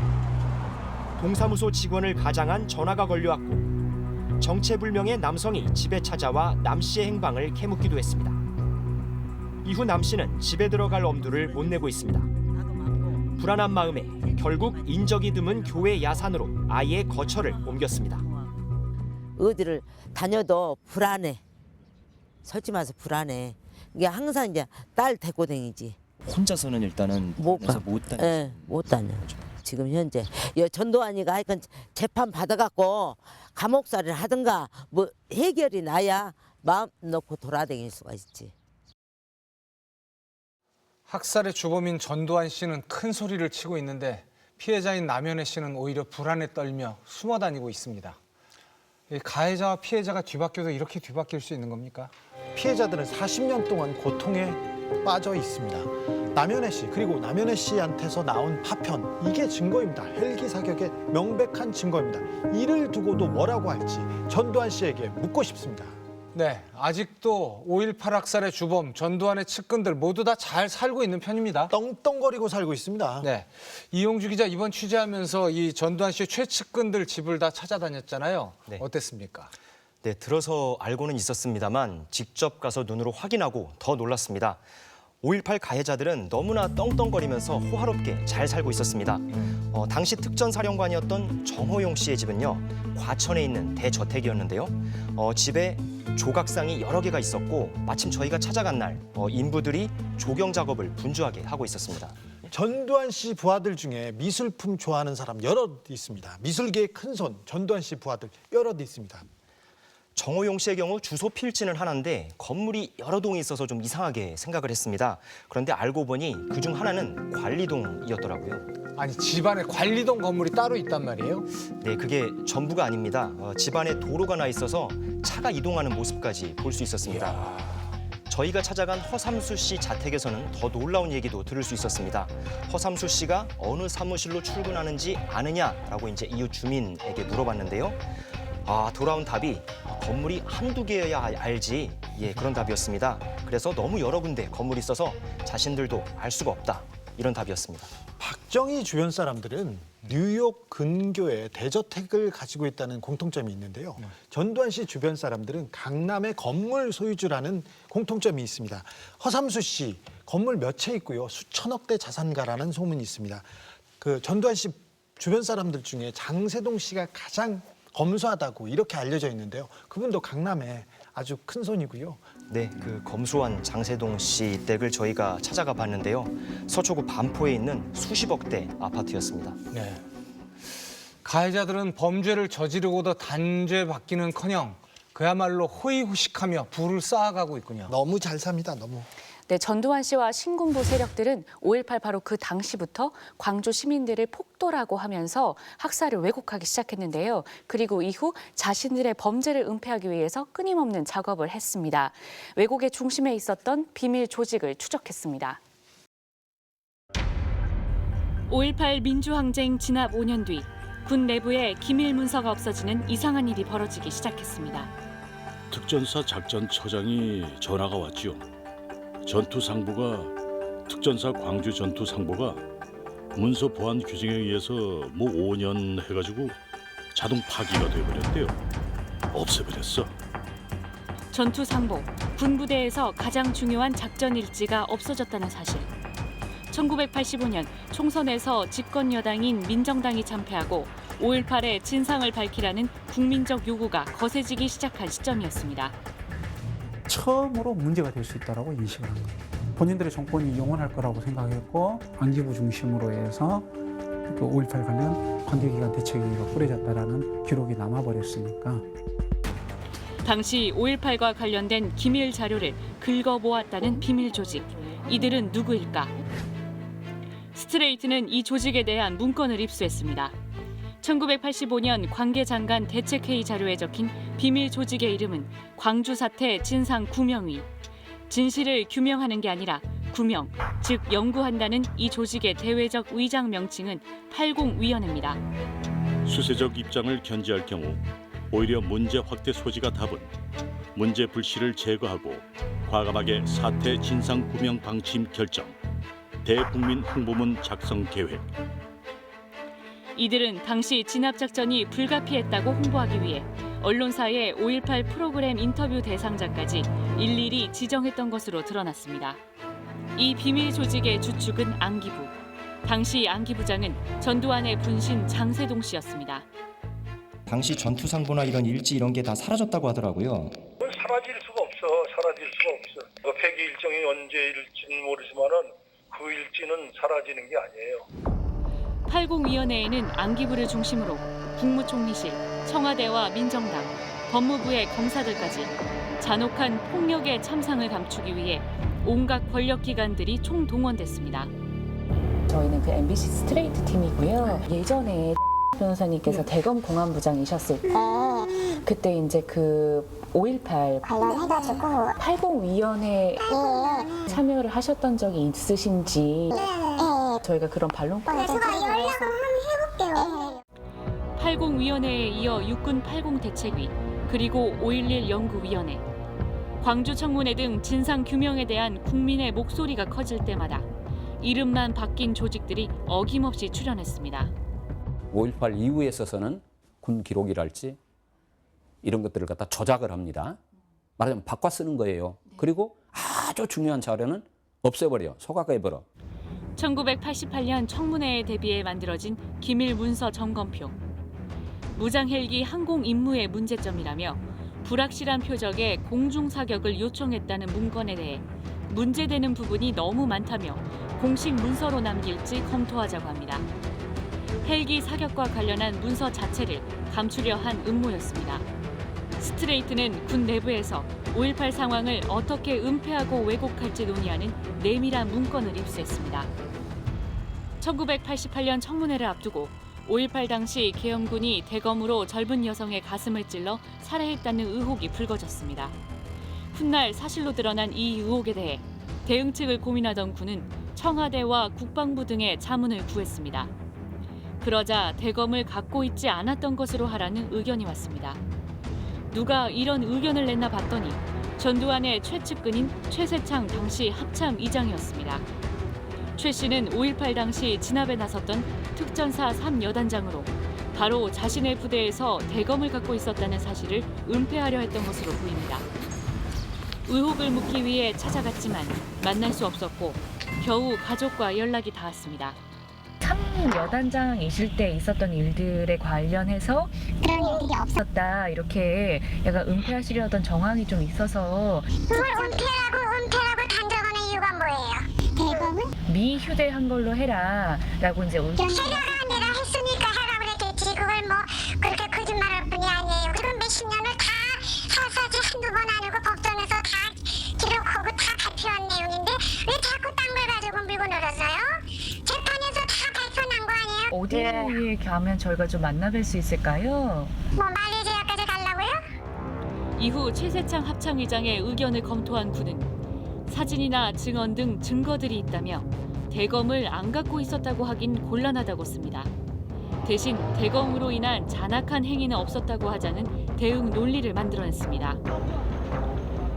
Speaker 5: 동사무소 직원을 가장한 전화가 걸려왔고 정체불명의 남성이 집에 찾아와 남 씨의 행방을 캐묻기도 했습니다. 이후 남 씨는 집에 들어갈 엄두를 못 내고 있습니다. 불안한 마음에 결국 인적이 드문 교회 야산으로 아예 거처를 옮겼습니다.
Speaker 21: 어디를 다녀도 불안해. 솔직히 말해서 불안해. 이게 항상 이제 딸 데리고 다니지.
Speaker 3: 혼자서는 일단은
Speaker 21: 못
Speaker 3: 다니죠.
Speaker 21: 네, 못 다녀. 지금 현재 전두환이가 하여간 재판 받아갖고 감옥살이를 하든가 뭐 해결이 나야 마음 놓고 돌아다닐 수가 있지.
Speaker 1: 학살의 주범인 전두환 씨는 큰 소리를 치고 있는데 피해자인 남현애 씨는 오히려 불안에 떨며 숨어 다니고 있습니다. 가해자와 피해자가 뒤바뀌어도 이렇게 뒤바뀔 수 있는 겁니까?
Speaker 2: 피해자들은 40년 동안 고통에 빠져 있습니다. 남현애 씨 그리고 남현애 씨한테서 나온 파편 이게 증거입니다. 헬기 사격의 명백한 증거입니다. 이를 두고도 뭐라고 할지 전두환 씨에게 묻고 싶습니다.
Speaker 1: 네, 아직도 5.18 학살의 주범 전두환의 측근들 모두 다 잘 살고 있는 편입니다.
Speaker 2: 떵떵거리고 살고 있습니다.
Speaker 1: 네, 이용주 기자 이번 취재하면서 이 전두환 씨의 최측근들 집을 다 찾아다녔잖아요.
Speaker 3: 네.
Speaker 1: 어땠습니까?
Speaker 3: 네, 들어서 알고는 있었습니다만 직접 가서 눈으로 확인하고 더 놀랐습니다. 5.18 가해자들은 너무나 떵떵거리면서 호화롭게 잘 살고 있었습니다. 당시 특전사령관이었던 정호용 씨의 집은요, 과천에 있는 대저택이었는데요. 집에 조각상이 여러 개가 있었고 마침 저희가 찾아간 날 인부들이 조경 작업을 분주하게 하고 있었습니다.
Speaker 2: 전두환 씨 부하들 중에 미술품 좋아하는 사람 여럿 있습니다. 미술계의 큰손 전두환 씨 부하들 여럿 있습니다.
Speaker 3: 정호용 씨의 경우 주소 필지는 하나인데 건물이 여러 동이 있어서 좀 이상하게 생각을 했습니다. 그런데 알고 보니 그중 하나는 관리동이었더라고요.
Speaker 1: 아니 집안에 관리동 건물이 따로 있단 말이에요?
Speaker 3: 네, 그게 전부가 아닙니다. 집안에 도로가 나 있어서 차가 이동하는 모습까지 볼 수 있었습니다. 저희가 찾아간 허삼수 씨 자택에서는 더 놀라운 얘기도 들을 수 있었습니다. 허삼수 씨가 어느 사무실로 출근하는지 아느냐라고 이제 이웃 주민에게 물어봤는데요. 돌아온 답이 건물이 한두 개여야 알지. 예, 그런 답이었습니다. 그래서 너무 여러 군데 건물이 있어서 자신들도 알 수가 없다. 이런 답이었습니다.
Speaker 2: 박정희 주변 사람들은 뉴욕 근교에 대저택을 가지고 있다는 공통점이 있는데요. 전두환 씨 주변 사람들은 강남의 건물 소유주라는 공통점이 있습니다. 허삼수 씨 건물 몇 채 있고요. 수천억대 자산가라는 소문이 있습니다. 그 전두환 씨 주변 사람들 중에 장세동 씨가 가장 검소하다고 이렇게 알려져 있는데요. 그분도 강남에 아주 큰 손이고요.
Speaker 3: 네, 그 검소한 장세동 씨 댁을 저희가 찾아가 봤는데요. 서초구 반포에 있는 수십억대 아파트였습니다.
Speaker 1: 네. 가해자들은 범죄를 저지르고도 단죄받기는커녕 그야말로 호의호식하며 부를 쌓아가고 있군요.
Speaker 2: 너무 잘 삽니다. 너무.
Speaker 20: 네, 전두환 씨와 신군부 세력들은 5.18 바로 그 당시부터 광주 시민들을 폭도라고 하면서 학살을 왜곡하기 시작했는데요. 그리고 이후 자신들의 범죄를 은폐하기 위해서 끊임없는 작업을 했습니다. 왜곡의 중심에 있었던 비밀 조직을 추적했습니다.
Speaker 4: 5.18 민주항쟁 진압 5년 뒤 군 내부에 기밀 문서가 없어지는 이상한 일이 벌어지기 시작했습니다.
Speaker 11: 특전사 작전처장이 전화가 왔죠. 전투상부가 특전사 광주 전투상부가 문서 보안 규정에 의해서 5년 해가지고 자동 파기가 돼버렸대요. 없애버렸어.
Speaker 4: 전투상보, 군부대에서 가장 중요한 작전 일지가 없어졌다는 사실. 1985년 총선에서 집권 여당인 민정당이 참패하고 5.18의 진상을 밝히라는 국민적 요구가 거세지기 시작한 시점이었습니다.
Speaker 15: 처음으로 문제가 될 수 있다고 인식을 한 거예요. 본인들의 정권이 영원할 거라고 생각했고 안기부 중심으로 해서 그 5.18 관련 관계기관 대책위가 꾸려졌다라는 기록이 남아버렸으니까.
Speaker 4: 당시 5.18과 관련된 기밀 자료를 긁어모았다는 비밀 조직. 이들은 누구일까? 스트레이트는 이 조직에 대한 문건을 입수했습니다. 1985년 관계장관 대책회의 자료에 적힌 비밀 조직의 이름은 광주 사태 진상 규명위. 진실을 규명하는 게 아니라 규명, 즉 연구한다는 이 조직의 대외적 의장 명칭은 80위원회입니다.
Speaker 11: 수세적 입장을 견지할 경우 오히려 문제 확대 소지가 답은 문제 불씨를 제거하고 과감하게 사태 진상 규명 방침 결정, 대국민 홍보문 작성 계획.
Speaker 4: 이들은 당시 진압작전이 불가피했다고 홍보하기 위해 언론사의 5.18 프로그램 인터뷰 대상자까지 일일이 지정했던 것으로 드러났습니다. 이 비밀 조직의 주축은 안기부. 당시 안기부장은 전두환의 분신 장세동 씨였습니다.
Speaker 3: 당시 전투상보나 이런 일지 이런 게 다 사라졌다고 하더라고요.
Speaker 8: 사라질 수가 없어. 사라질 수가 없어. 그 폐기 일정이 언제일지는 모르지만은 그 일지는 사라지는 게 아니에요.
Speaker 4: 80위원회에는 안기부를 중심으로 국무총리실, 청와대와 민정당, 법무부의 검사들까지 잔혹한 폭력의 참상을 감추기 위해 온갖 권력기관들이 총동원됐습니다.
Speaker 13: 저희는 그 MBC 스트레이트 팀이고요. 예전에 변호사님께서 대검 공안부장이셨을 때 그때 이제 그 5.18
Speaker 7: 관련해가지고
Speaker 13: 80위원회에 참여를 하셨던 적이 있으신지 저희가 그런 반론
Speaker 7: 제가 연락을 한번 해볼게요.
Speaker 4: 80위원회에 이어 육군 80 대책위, 그리고 5.11 연구위원회. 광주 청문회 등 진상 규명에 대한 국민의 목소리가 커질 때마다 이름만 바뀐 조직들이 어김없이 출연했습니다.
Speaker 22: 5.18 이후에 있어서는 군 기록이랄지 이런 것들을 갖다 조작을 합니다. 말하자면 바꿔 쓰는 거예요. 그리고 아주 중요한 자료는 없애버려, 소각해버려.
Speaker 4: 1988년 청문회에 대비해 만들어진 기밀 문서 점검표. 무장 헬기 항공 임무의 문제점이라며 불확실한 표적에 공중 사격을 요청했다는 문건에 대해 문제되는 부분이 너무 많다며 공식 문서로 남길지 검토하자고 합니다. 헬기 사격과 관련한 문서 자체를 감추려 한 음모였습니다. 스트레이트는 군 내부에서 5.18 상황을 어떻게 은폐하고 왜곡할지 논의하는 내밀한 문건을 입수했습니다. 1988년 청문회를 앞두고 5.18 당시 계엄군이 대검으로 젊은 여성의 가슴을 찔러 살해했다는 의혹이 불거졌습니다. 훗날 사실로 드러난 이 의혹에 대해 대응책을 고민하던 군은 청와대와 국방부 등의 자문을 구했습니다. 그러자 대검을 갖고 있지 않았던 것으로 하라는 의견이 왔습니다. 누가 이런 의견을 냈나 봤더니 전두환의 최측근인 최세창 당시 합참의장이었습니다. 최 씨는 5.18 당시 진압에 나섰던 특전사 3여단장으로 바로 자신의 부대에서 대검을 갖고 있었다는 사실을 은폐하려 했던 것으로 보입니다. 의혹을 묻기 위해 찾아갔지만 만날 수 없었고 겨우 가족과 연락이 닿았습니다.
Speaker 13: 3여단장이실 때 있었던 일들에 관련해서
Speaker 7: 그런 일들이
Speaker 13: 없었다 이렇게 약간 은폐하시려던 정황이 좀 있어서
Speaker 7: 그걸 은폐라고 단정하는 이유가 뭐예요? 대검은?
Speaker 13: 미휴대한 걸로 해라라고 이제
Speaker 7: 해라가 아니라 했으니까 해라 그랬겠지. 그걸 뭐 그렇게 거짓말할 뿐이 아니에요. 그런 몇십 년을 다 서서히 한두 번 아니고 법정에서 다 기록하고 다 발표한 내용인데 왜 자꾸 딴 걸 가지고 밀고 늘었어요? 재판에서 다 발표난 거 아니에요?
Speaker 13: 어디에 가면 저희가 좀 만나뵐 수 있을까요?
Speaker 7: 뭐 말레이시아까지 가려고요?
Speaker 4: 이후 최세창 합창의장의 의견을 검토한 군은 사진이나 증언 등 증거들이 있다며 대검을 안 갖고 있었다고 하긴 곤란하다고 씁니다. 대신 대검으로 인한 잔악한 행위는 없었다고 하자는 대응 논리를 만들어냈습니다.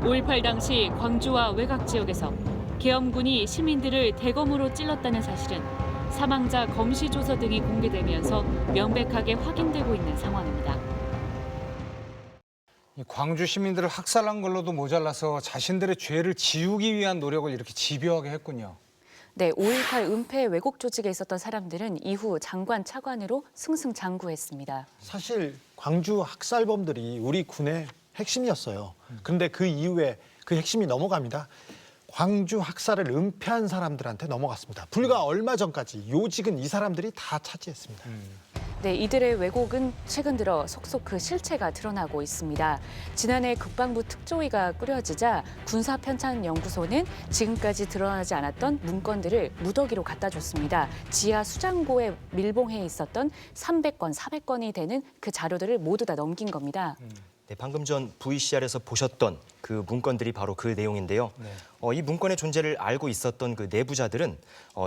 Speaker 4: 5.18 당시 광주와 외곽 지역에서 계엄군이 시민들을 대검으로 찔렀다는 사실은 사망자 검시 조서 등이 공개되면서 명백하게 확인되고 있는 상황입니다.
Speaker 1: 이 광주 시민들을 학살한 걸로도 모자라서 자신들의 죄를 지우기 위한 노력을 이렇게 집요하게 했군요.
Speaker 20: 네, 5.18 은폐 왜곡 조직에 있었던 사람들은 이후 장관 차관으로 승승장구했습니다.
Speaker 2: 사실 광주 학살범들이 우리 군의 핵심이었어요. 그런데 그 이후에 그 핵심이 넘어갑니다. 광주 학살을 은폐한 사람들한테 넘어갔습니다. 불과 얼마 전까지 요직은 이 사람들이 다 차지했습니다.
Speaker 20: 네, 이들의 왜곡은 최근 들어 속속 그 실체가 드러나고 있습니다. 지난해 국방부 특조위가 꾸려지자 군사편찬연구소는 지금까지 드러나지 않았던 문건들을 무더기로 갖다 줬습니다. 지하 수장고에 밀봉해 있었던 300건, 400건이 되는 그 자료들을 모두 다 넘긴 겁니다.
Speaker 3: 네, 방금 전 VCR에서 보셨던 그 문건들이 바로 그 내용인데요. 이 문건의 존재를 알고 있었던 그 내부자들은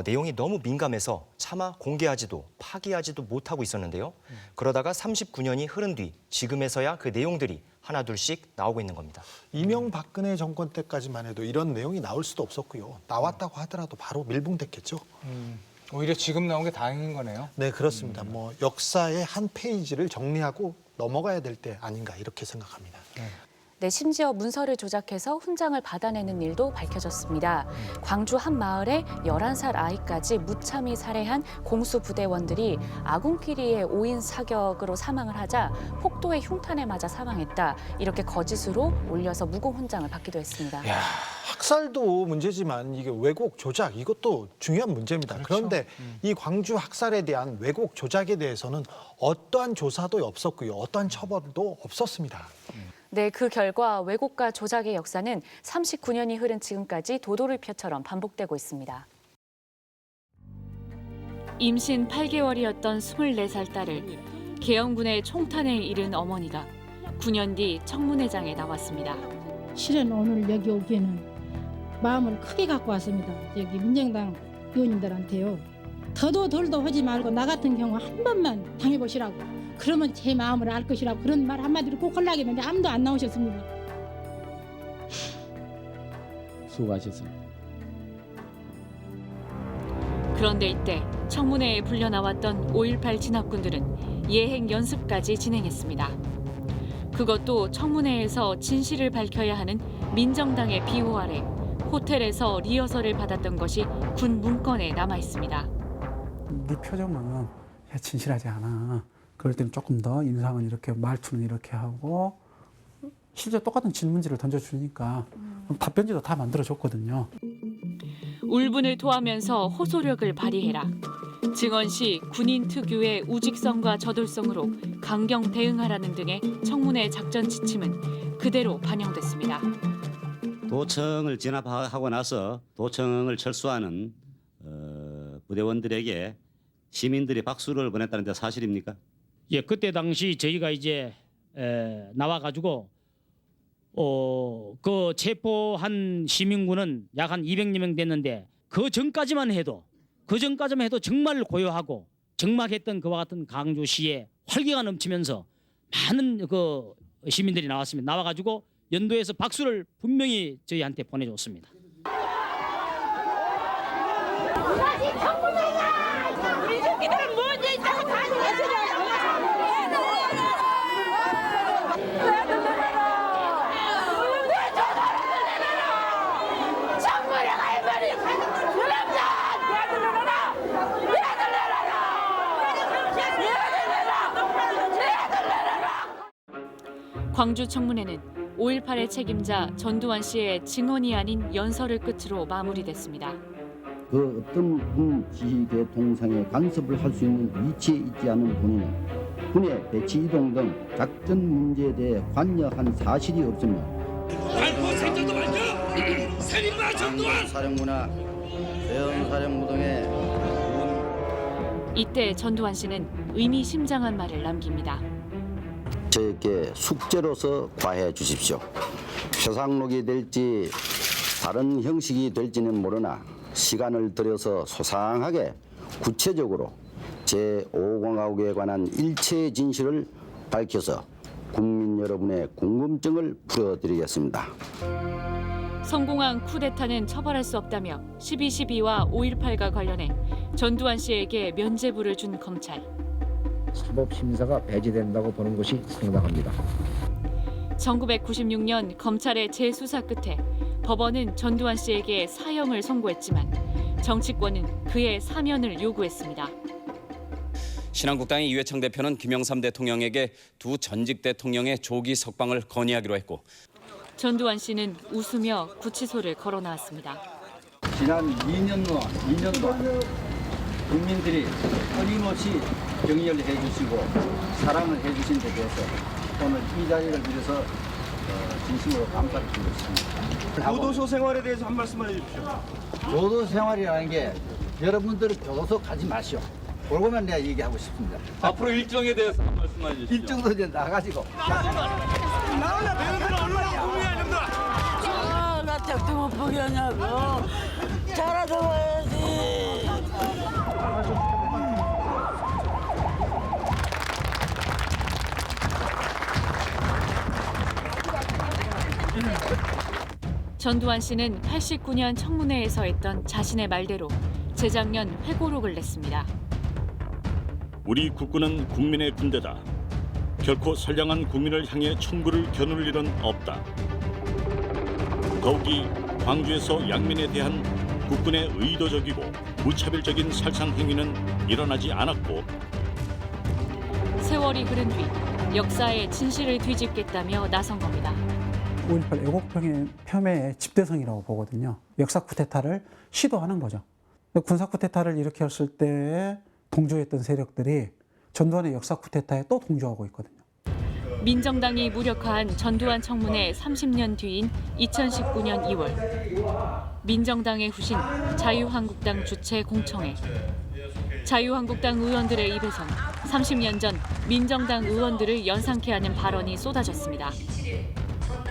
Speaker 3: 내용이 너무 민감해서 차마 공개하지도 파기하지도 못하고 있었는데요. 그러다가 39년이 흐른 뒤 지금에서야 그 내용들이 하나둘씩 나오고 있는 겁니다.
Speaker 2: 이명박근혜 정권 때까지만 해도 이런 내용이 나올 수도 없었고요. 나왔다고 하더라도 바로 밀봉됐겠죠.
Speaker 1: 오히려 지금 나온 게 다행인 거네요.
Speaker 2: 네, 그렇습니다. 뭐 역사의 한 페이지를 정리하고 넘어가야 될 때 아닌가 이렇게 생각합니다.
Speaker 20: 네, 심지어 문서를 조작해서 훈장을 받아내는 일도 밝혀졌습니다. 광주 한 마을에 11살 아이까지 무참히 살해한 공수부대원들이 아군끼리의 5인 사격으로 사망을 하자 폭도의 흉탄에 맞아 사망했다. 이렇게 거짓으로 올려서 무공 훈장을 받기도 했습니다.
Speaker 2: 학살도 문제지만 이게 왜곡, 조작 이것도 중요한 문제입니다. 그런데 이 광주 학살에 대한 왜곡, 조작에 대해서는 어떠한 조사도 없었고요. 어떠한 처벌도 없었습니다.
Speaker 20: 네, 그 결과 왜곡과 조작의 역사는 39년이 흐른 지금까지 도돌이표처럼 반복되고 있습니다.
Speaker 4: 임신 8개월이었던 24살 딸을 계엄군의 총탄에 잃은 어머니가 9년 뒤 청문회장에 나왔습니다.
Speaker 6: 실은 오늘 여기 오기에는 마음을 크게 갖고 왔습니다. 여기 민정당 의원님들한테요. 더도 덜도 하지 말고 나 같은 경우 한 번만 당해보시라고. 그러면 제 마음을 알 것이라고 그런 말 한마디로 꼭 하려고 했는데 아무도 안 나오셨습니다.
Speaker 22: 수고하셨습니다.
Speaker 4: 그런데 이때 청문회에 불려 나왔던 5.18 진압군들은 예행 연습까지 진행했습니다. 그것도 청문회에서 진실을 밝혀야 하는 민정당의 비호 아래 호텔에서 리허설을 받았던 것이 군 문건에 남아 있습니다.
Speaker 15: 네 표정은 진실하지 않아. 그럴 때는 조금 더 인상은 이렇게, 말투는 이렇게 하고, 실제 똑같은 질문지를 던져주니까 답변지도 다 만들어줬거든요.
Speaker 4: 울분을 토하면서 호소력을 발휘해라. 증언 시 군인 특유의 우직성과 저돌성으로 강경 대응하라는 등의 청문회 작전 지침은 그대로 반영됐습니다.
Speaker 9: 도청을 진압하고 나서 도청을 철수하는 부대원들에게 시민들이 박수를 보냈다는 데 사실입니까?
Speaker 10: 예, 그때 당시 저희가 이제 나와가지고 그 체포한 시민군은 약 한 200여 명 됐는데 그 전까지만 해도 정말 고요하고 적막했던 그와 같은 광주시에 활기가 넘치면서 많은 그 시민들이 나왔습니다. 나와가지고 연도에서 박수를 분명히 저희한테 보내줬습니다.
Speaker 23: 우리 새끼들은 뭔지 있다고 다
Speaker 4: 광주 청문회는 5.18의 책임자 전두환 씨의 증언이 아닌 연설을 끝으로 마무리됐습니다.
Speaker 24: 그 어떤 군 지휘계 동상에 간섭을 할 수 있는 위치에 있지 않은 본인은 군의 배치 이동 등 작전 문제에 대해 관여한 사실이 없으며
Speaker 23: 발포 생각도 말죠. 살인마 전두환
Speaker 24: 사령부나 대형 사령부 등의
Speaker 4: 이때 전두환 씨는 의미심장한 말을 남깁니다.
Speaker 24: 저에게 숙제로서 과해 주십시오. 표상록이 될지 다른 형식이 될지는 모르나 시간을 들여서 소상하게 구체적으로 제5공화국에 관한 일체의 진실을 밝혀서 국민 여러분의 궁금증을 풀어드리겠습니다.
Speaker 4: 성공한 쿠데타는 처벌할 수 없다며 12.12와 5.18과 관련해 전두환 씨에게 면죄부를 준 검찰.
Speaker 25: 사법심사가 배제된다고 보는 것이 상당합니다.
Speaker 4: 1996년 검찰의 재수사 끝에 법원은 전두환 씨에게 사형을 선고했지만 정치권은 그의 사면을 요구했습니다.
Speaker 26: 신한국당의 이회창 대표는 김영삼 대통령에게 두 전직 대통령의 조기 석방을 건의하기로 했고
Speaker 4: 전두환 씨는 웃으며 구치소를 걸어 나왔습니다.
Speaker 24: 지난 2년 동안 국민들이 끊임없이 격려를 해주시고 사랑을 해주신 데 대해서 오늘 이 자리를 빌어서 진심으로 감사를 드리고 있습니다.
Speaker 27: 교도소 생활에 대해서 한 말씀만 해주십시오.
Speaker 24: 교도소 생활이라는 게 여러분들은 교도소 가지 마시오. 그러고만 내가 얘기하고 싶습니다.
Speaker 27: 앞으로 일정에 대해서 한 말씀만 해주십시오.
Speaker 24: 일정도 이제 나가지고.
Speaker 23: 나오나 배우들은 얼마나 궁금해야 된다. 나 택도 못 보게 하냐고. 잘하다 와야지.
Speaker 4: 전두환 씨는 89년 청문회에서 했던 자신의 말대로 재작년 회고록을 냈습니다.
Speaker 11: 우리 국군은 국민의 군대다. 결코 선량한 국민을 향해 총구를 겨눌 일은 없다. 더욱이 광주에서 양민에 대한 국군의 의도적이고 무차별적인 살상 행위는 일어나지 않았고
Speaker 4: 세월이 흐른 뒤 역사의 진실을 뒤집겠다며 나선 겁니다.
Speaker 15: 5.18 애국병의 폄훼의 집대성이라고 보거든요. 역사 쿠데타를 시도하는 거죠. 군사 쿠데타를 일으켰을 때 동조했던 세력들이 전두환의 역사 쿠데타에 또 동조하고 있거든요.
Speaker 4: 민정당이 무력화한 전두환 청문회 30년 뒤인 2019년 2월 민정당의 후신 자유한국당 주최 공청회. 자유한국당 의원들의 입에선 30년 전 민정당 의원들을 연상케 하는 발언이 쏟아졌습니다.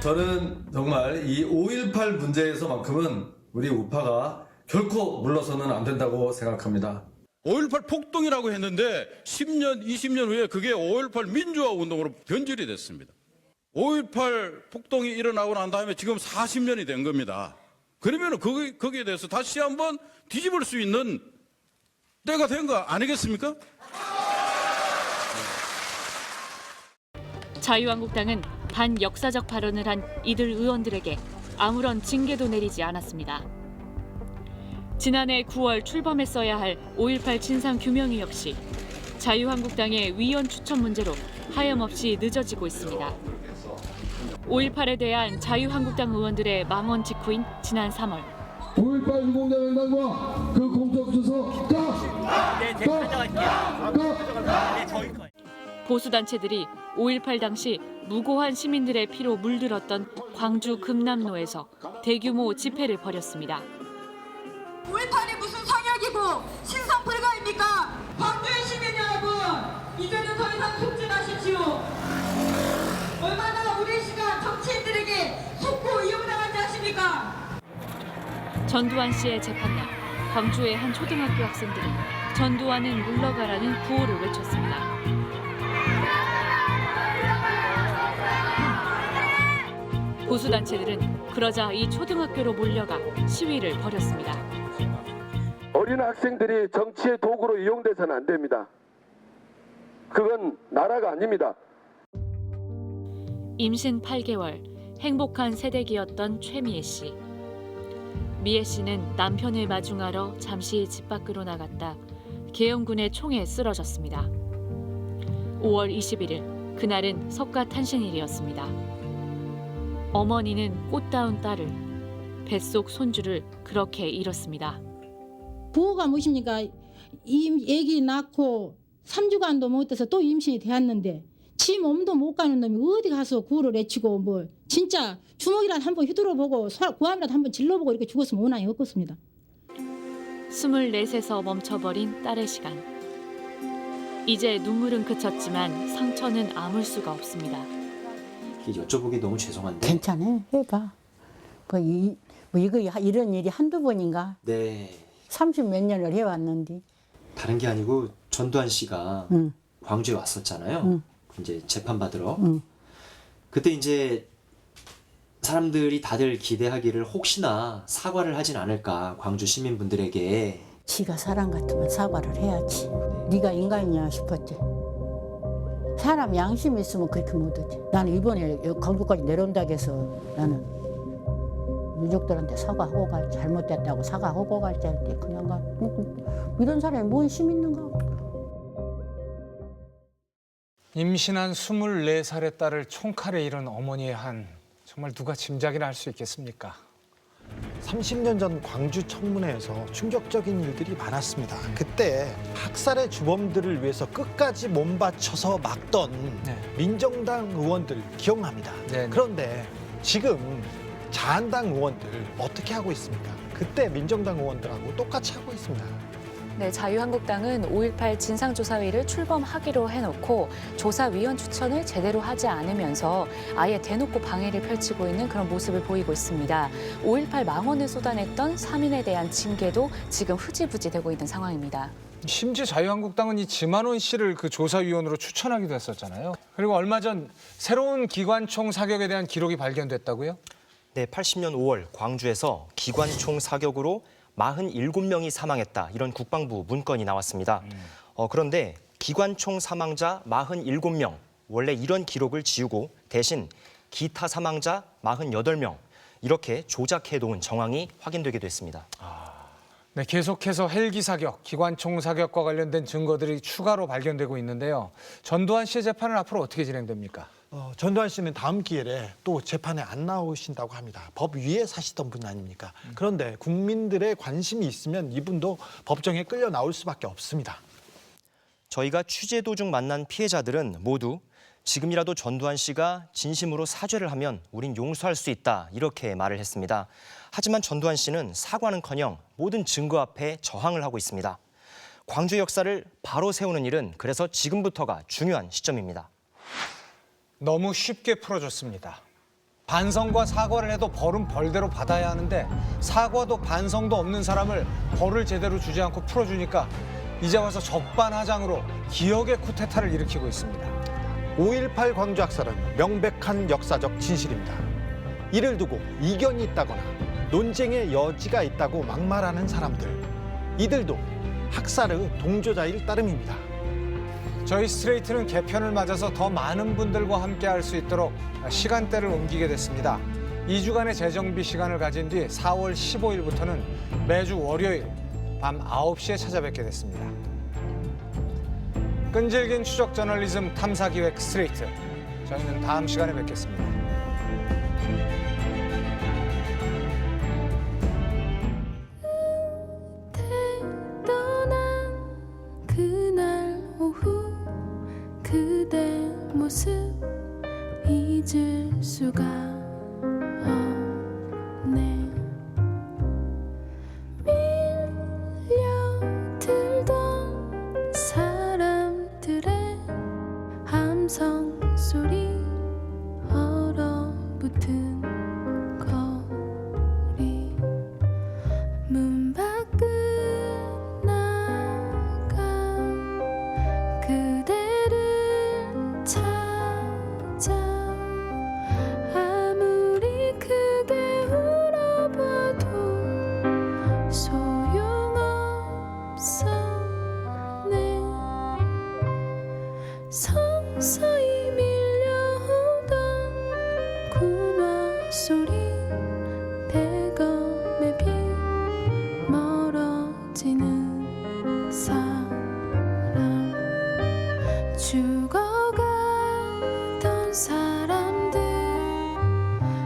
Speaker 28: 저는 정말 이 5.18 문제에서만큼은 우리 우파가 결코 물러서는 안 된다고 생각합니다.
Speaker 29: 5.18 폭동이라고 했는데 10년, 20년 후에 그게 5.18 민주화 운동으로 변질이 됐습니다. 5.18 폭동이 일어나고 난 다음에 지금 40년이 된 겁니다. 그러면 거기에 대해서 다시 한번 뒤집을 수 있는 때가 된 거 아니겠습니까?
Speaker 4: 자유한국당은 반역사적 발언을 한 이들 의원들에게 아무런 징계도 내리지 않았습니다. 지난해 9월 출범했어야 할 5.18 진상규명위 역시 자유한국당의 위원 추천 문제로 하염없이 늦어지고 있습니다. 5.18에 대한 자유한국당 의원들의 망언 직후인 지난 3월
Speaker 5: 5.18 유공자명단과 그 공적수서
Speaker 4: 보수단체들이 5.18 당시 무고한 시민들의 피로 물들었던 광주 금남로에서 대규모 집회를 벌였습니다.
Speaker 23: 5.18이 무슨 성역이고 신성 불가입니까? 광주의 시민 여러분, 이제는 더 이상 속지 마십시오. 얼마나 우리 시간 정치인들에게 속고 이용당한지 아십니까?
Speaker 4: 전두환 씨의 재판날, 광주의 한 초등학교 학생들은 전두환은 물러가라는 구호를 외쳤습니다. 보수단체들은 그러자 이 초등학교로 몰려가 시위를 벌였습니다.
Speaker 8: 어린 학생들이 정치의 도구로 이용돼서는 안 됩니다. 그건 나라가 아닙니다.
Speaker 4: 임신 8개월, 행복한 새댁이었던 최미애 씨. 미애 씨는 남편을 마중하러 잠시 집 밖으로 나갔다 계엄군의 총에 쓰러졌습니다. 5월 21일, 그날은 석가탄신일이었습니다. 어머니는 꽃다운 딸을, 뱃속 손주를 그렇게 잃었습니다.
Speaker 6: 부호가 무엇입니까? 애기 낳고 3주간도 못 돼서 또 임신이 되었는데 지 몸도 못 가는 놈이 어디 가서 구호를 외치고 뭐 진짜 주먹이라도 한번 휘두르보고 고함이라도 한번 질러보고 이렇게 죽었으면 원한이 없겠습니다.
Speaker 4: 24세서 멈춰버린 딸의 시간. 이제 눈물은 그쳤지만 상처는 아물 수가 없습니다.
Speaker 12: 여쭤보기 너무 죄송한데.
Speaker 14: 괜찮아, 해봐. 이거 이런 일이 한두 번인가?
Speaker 12: 네.
Speaker 14: 30몇 년을 해왔는데.
Speaker 12: 다른 게 아니고 전두환 씨가 광주에 왔었잖아요. 이제 재판 받으러. 그때 이제 사람들이 다들 기대하기를 혹시나 사과를 하진 않을까, 광주 시민분들에게.
Speaker 14: 지가 사람 같으면 사과를 해야지. 네가 인간이냐 싶었지. 사람 양심 있으면 그렇게 못하지. 나는 이번에 광주까지 내려온다고 해서 나는 유족들한테 사과하고 갈, 잘못됐다고 사과하고 갈지 할 때 그냥 가. 이런 사람이 뭔 힘 있는가.
Speaker 1: 임신한 24살의 딸을 총칼에 잃은 어머니의 한, 정말 누가 짐작이나 할 수 있겠습니까?
Speaker 2: 30년 전 광주 청문회에서 충격적인 일들이 많았습니다. 그때 학살의 주범들을 위해서 끝까지 몸바쳐서 막던 민정당 의원들 기억납니다. 그런데 지금 자한당 의원들 어떻게 하고 있습니까? 그때 민정당 의원들하고 똑같이 하고 있습니다.
Speaker 20: 네, 자유한국당은 5.18 진상조사위를 출범하기로 해놓고 조사위원 추천을 제대로 하지 않으면서 아예 대놓고 방해를 펼치고 있는 그런 모습을 보이고 있습니다. 5.18 망언을 쏟아냈던 3인에 대한 징계도 지금 흐지부지 되고 있는 상황입니다.
Speaker 1: 심지어 자유한국당은 이 지만원 씨를 그 조사위원으로 추천하기도 했었잖아요. 그리고 얼마 전 새로운 기관총 사격에 대한 기록이 발견됐다고요?
Speaker 3: 네, 80년 5월 광주에서 기관총 사격으로 47명이 사망했다, 이런 국방부 문건이 나왔습니다. 그런데 기관총 사망자 47명, 원래 이런 기록을 지우고 대신 기타 사망자 48명, 이렇게 조작해놓은 정황이 확인되기도 했습니다.
Speaker 1: 네, 계속해서 헬기 사격, 기관총 사격과 관련된 증거들이 추가로 발견되고 있는데요. 전두환 씨의 재판은 앞으로 어떻게 진행됩니까?
Speaker 2: 전두환 씨는 다음 기회에 또 재판에 안 나오신다고 합니다. 법 위에 사시던 분 아닙니까? 그런데 국민들의 관심이 있으면 이분도 법정에 끌려 나올 수밖에 없습니다.
Speaker 3: 저희가 취재 도중 만난 피해자들은 모두 지금이라도 전두환 씨가 진심으로 사죄를 하면 우린 용서할 수 있다, 이렇게 말을 했습니다. 하지만 전두환 씨는 사과는커녕 모든 증거 앞에 저항을 하고 있습니다. 광주의 역사를 바로 세우는 일은 그래서 지금부터가 중요한 시점입니다.
Speaker 1: 너무 쉽게 풀어줬습니다. 반성과 사과를 해도 벌은 벌대로 받아야 하는데 사과도 반성도 없는 사람을 벌을 제대로 주지 않고 풀어주니까 이제 와서 적반하장으로 기억의 쿠데타를 일으키고 있습니다.
Speaker 2: 5.18 광주 학살은 명백한 역사적 진실입니다. 이를 두고 이견이 있다거나 논쟁의 여지가 있다고 막말하는 사람들, 이들도 학살의 동조자일 따름입니다.
Speaker 1: 저희 스트레이트는 개편을 맞아서 더 많은 분들과 함께 할 수 있도록 시간대를 옮기게 됐습니다. 2주간의 재정비 시간을 가진 뒤 4월 15일부터는 매주 월요일 밤 9시에 찾아뵙게 됐습니다. 끈질긴 추적 저널리즘 탐사기획 스트레이트. 저희는 다음 시간에 뵙겠습니다.
Speaker 7: 그날 오후 그대 모습 잊을 수가 없네. 밀려들던 사람들의 함성 소리 얼어붙은 거리 문 밖을 나가 그대를 찾아 아무리 크게 울어봐도 소용없어 네 서서히 밀려오던 군화 소리 대검의 빛 멀어지는 사람 죽어가던 사람들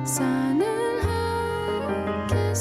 Speaker 7: 산을 함께